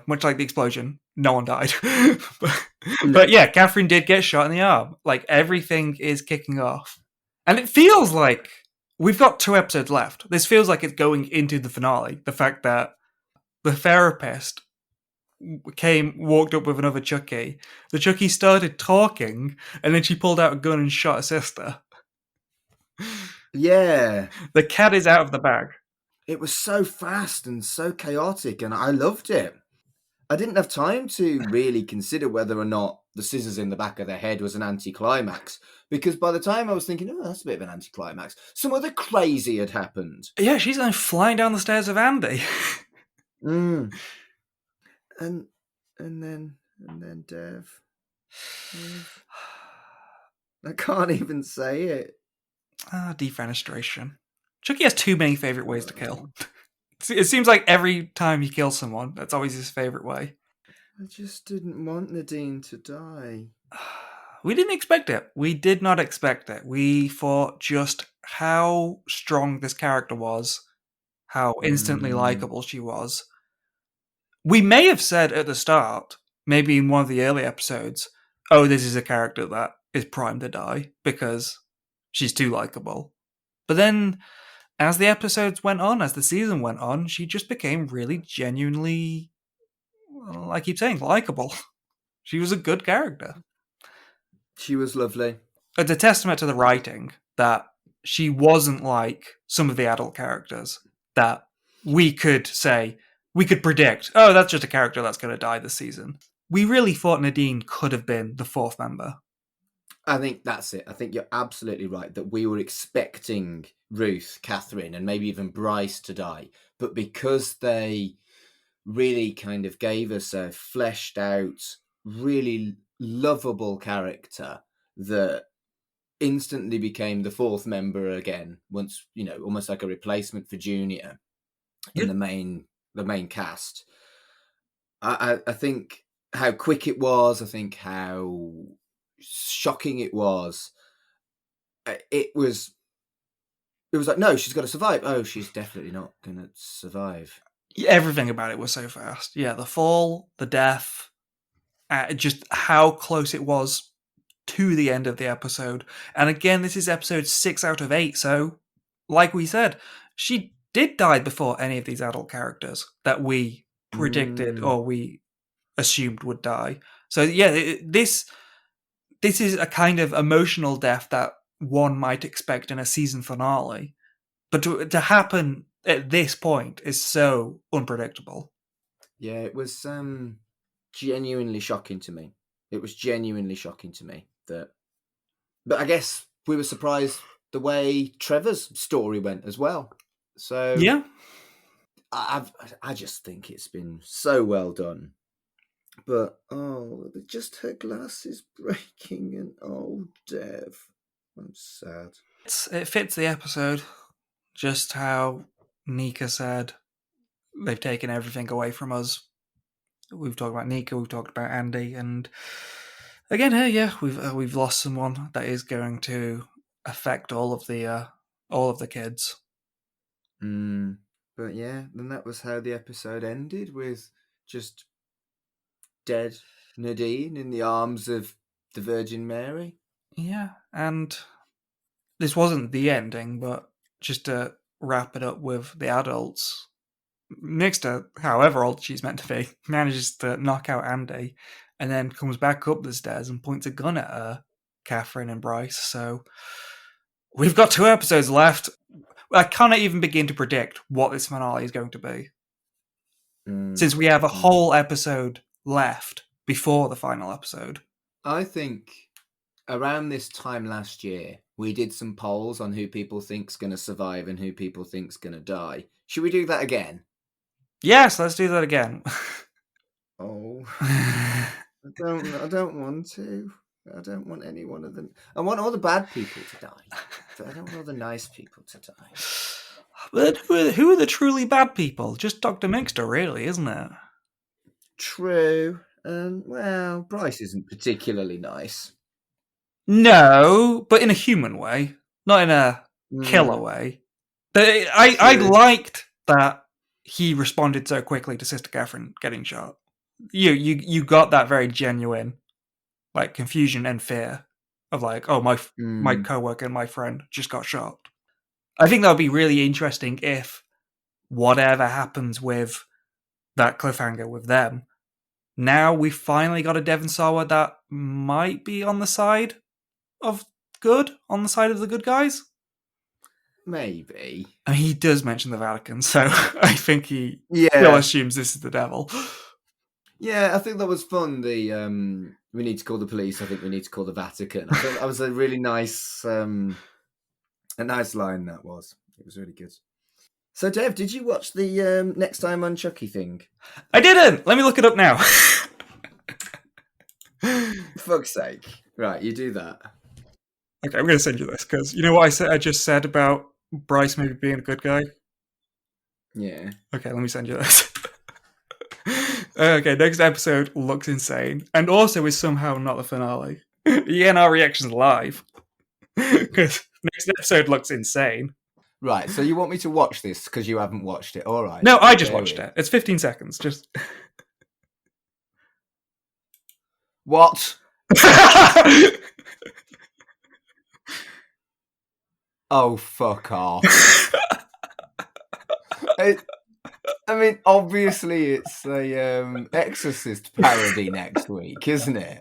much like the explosion, no one died. But yeah, Catherine did get shot in the arm. Like, everything is kicking off. And it feels like we've got 2 episodes left. This feels like it's going into the finale. The fact that the therapist walked up with another Chucky. The Chucky started talking, and then she pulled out a gun and shot her sister. Yeah. The cat is out of the bag. It was so fast and so chaotic, and I loved it. I didn't have time to really consider whether or not the scissors in the back of their head was an anticlimax, because by the time I was thinking, oh, that's a bit of an anticlimax, some other crazy had happened. Yeah, she's then flying down the stairs of Andy. And then Dev. I can't even say it. Defenestration. Chucky has too many favorite ways to kill. It seems like every time he kills someone, that's always his favorite way. I just didn't want Nadine to die. We didn't expect it. We did not expect it. We thought just how strong this character was, how instantly likable she was. We may have said at the start, maybe in one of the early episodes, oh, this is a character that is primed to die because she's too likable. But then, as the episodes went on, as the season went on, she just became really genuinely, I keep saying, likable. She was a good character. She was lovely. It's a testament to the writing that she wasn't like some of the adult characters that we could predict, oh, that's just a character that's going to die this season. We really thought Nadine could have been the 4th member. I think that's it. I think you're absolutely right that we were expecting Ruth, Catherine, and maybe even Bryce to die. But because they really kind of gave us a fleshed out, really lovable character that instantly became the 4th member again, once, almost like a replacement for Junior in the main cast. I think how quick it was. I think how shocking it was. It was like, no, she's got to survive. Oh, she's definitely not going to survive. Everything about it was so fast. Yeah, the fall, the death, just how close it was to the end of the episode. And again, this is episode 6 out of 8. So, like we said, she did die before any of these adult characters that we predicted or we assumed would die. So yeah, this is a kind of emotional death that one might expect in a season finale, but to happen at this point is so unpredictable. Yeah, it was genuinely shocking to me. It was genuinely shocking to me but I guess we were surprised the way Trevor's story went as well. So yeah, I just think it's been so well done. But just her glass is breaking, and Dev, I'm sad. It fits the episode. Just how Nika said, they've taken everything away from us. We've talked about Nika, we've talked about Andy, and again here, yeah, we've lost someone that is going to affect all of the kids. But yeah, then that was how the episode ended, with just dead Nadine in the arms of the Virgin Mary. Yeah, and this wasn't the ending, but just to wrap it up with the adults, Nixter, however old she's meant to be, manages to knock out Andy and then comes back up the stairs and points a gun at her, Catherine and Bryce. So we've got 2 episodes left. I cannot even begin to predict what this finale is going to be, since we have a whole episode left before the final episode. I think around this time last year, we did some polls on who people think's going to survive and who people think's going to die. Should we do that again? Yes, let's do that again. Oh, I don't want to. I don't want any one of them. I want all the bad people to die, but I don't want all the nice people to die. But who are the truly bad people? Just Dr. Mixter, really, isn't it? True. Well, Bryce isn't particularly nice. No, but in a human way, not in a killer way. I liked that he responded so quickly to Sister Catherine getting shot. You got that very genuine, like, confusion and fear of like, oh, my coworker and my friend just got shot. I think that would be really interesting if whatever happens with that cliffhanger with them, now we finally got a Devon Sawa that might be on the side of good, on the side of the good guys. Maybe. I mean, he does mention the Vatican, so I think he still assumes this is the devil. Yeah, I think that was fun. The we need to call the police. I think we need to call the Vatican. I thought that was a really nice, a nice line. That was. It was really good. So, Dave, did you watch the Next Time on Chucky thing? I didn't. Let me look it up now. For fuck's sake! Right, you do that. Okay, I'm going to send you this because you know what I just said about Bryce maybe being a good guy. Yeah. Okay, let me send you this. Okay, next episode looks insane, and also is somehow not the finale. Yeah, and our reactions live because next episode looks insane. Right, so you want me to watch this because you haven't watched it? All right. No, I just watched it. It's 15 seconds. Just what? Oh, fuck off. I mean, obviously it's a Exorcist parody next week, isn't it?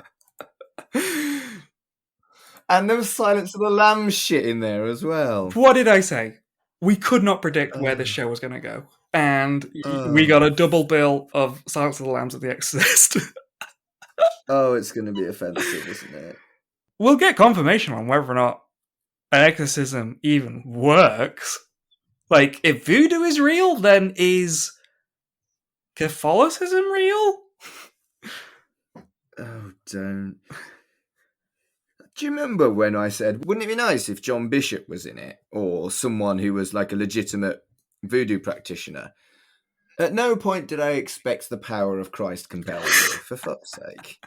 And there was Silence of the Lambs shit in there as well. What did I say? We could not predict where this show was going to go. And we got a double bill of Silence of the Lambs of The Exorcist. Oh, it's going to be offensive, isn't it? We'll get confirmation on whether or not an exorcism even works. Like, if voodoo is real, then is Catholicism real? Oh, don't. Do you remember when I said, wouldn't it be nice if John Bishop was in it? Or someone who was like a legitimate voodoo practitioner? At no point did I expect the power of Christ compelled me, for fuck's sake.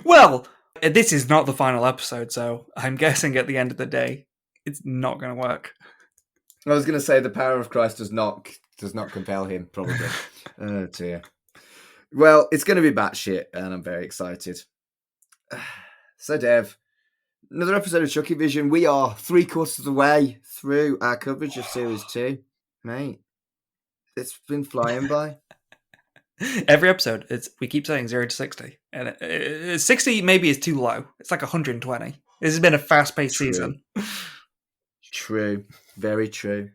Well, this is not the final episode, so I'm guessing at the end of the day, it's not going to work. I was going to say the power of Christ does not compel him, probably. Oh, dear. Well, it's going to be batshit, and I'm very excited. So, Dev, another episode of Chucky Vision. We are 3/4 of the way through our coverage of Series 2. Mate, it's been flying by. Every episode, we keep saying 0 to 60. And 60 maybe is too low. It's like 120. This has been a fast-paced season. True. Very true.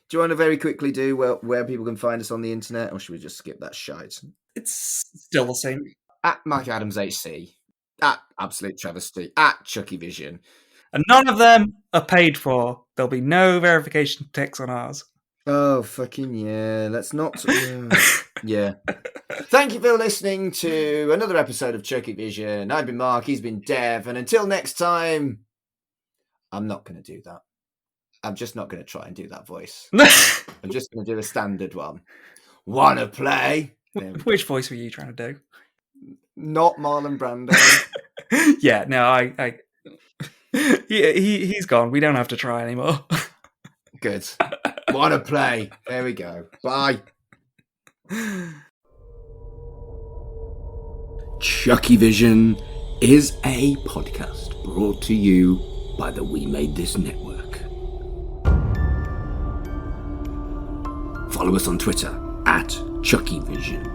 Do you want to very quickly do where people can find us on the internet, or should we just skip that shite? It's still the same. At Mike Adams HC. At Absolute Travesty, at Chucky Vision. And none of them are paid for. There'll be no verification ticks on ours. Oh, fucking yeah. Let's not... Yeah. Thank you for listening to another episode of Chucky Vision. I've been Mark, he's been Dev, and until next time, I'm not going to do that. I'm just not going to try and do that voice. I'm just going to do a standard one. Wanna play? Which voice were you trying to do? Not Marlon Brando. Yeah, no, he's gone. We don't have to try anymore. Good. Wanna play? There we go. Bye. CHUCKYVISION is a podcast brought to you by the We Made This network. Follow us on Twitter at CHUCKYVISION.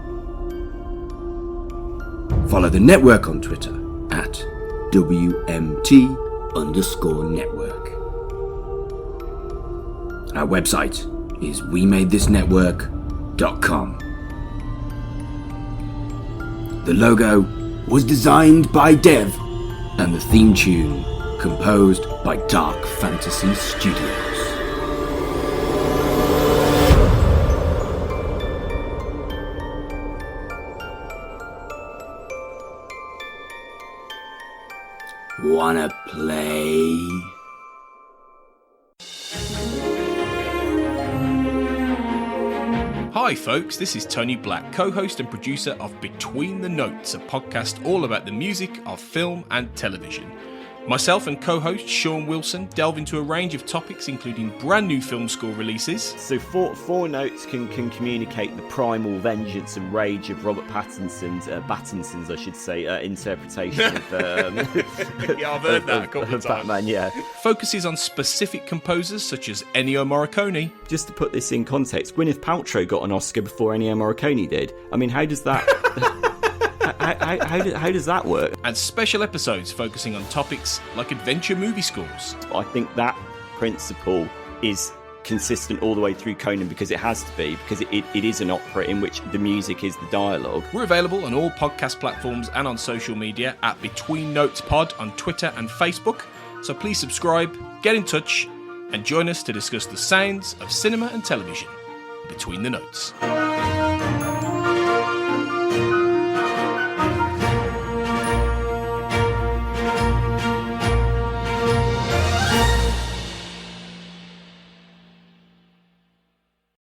Follow the network on Twitter at WMT_network. Our website is WeMadeThisNetwork.com. The logo was designed by Dev, and the theme tune composed by Dark Fantasy Studios. Wanna play? Hi folks, this is Tony Black, co-host and producer of Between the Notes, a podcast all about the music of film and television. Myself and co-host Sean Wilson delve into a range of topics including brand new film score releases. So four notes can communicate the primal vengeance and rage of Robert Pattinson's interpretation of Yeah, I've heard that a couple of times. Batman, yeah. Focuses on specific composers such as Ennio Morricone. Just to put this in context, Gwyneth Paltrow got an Oscar before Ennio Morricone did. I mean, how does that... How does that work? And special episodes focusing on topics like adventure movie scores. I think that principle is consistent all the way through Conan because it has to be, because it is an opera in which the music is the dialogue. We're available on all podcast platforms and on social media at Between Notes Pod on Twitter and Facebook. So please subscribe, get in touch, and join us to discuss the sounds of cinema and television. Between the Notes.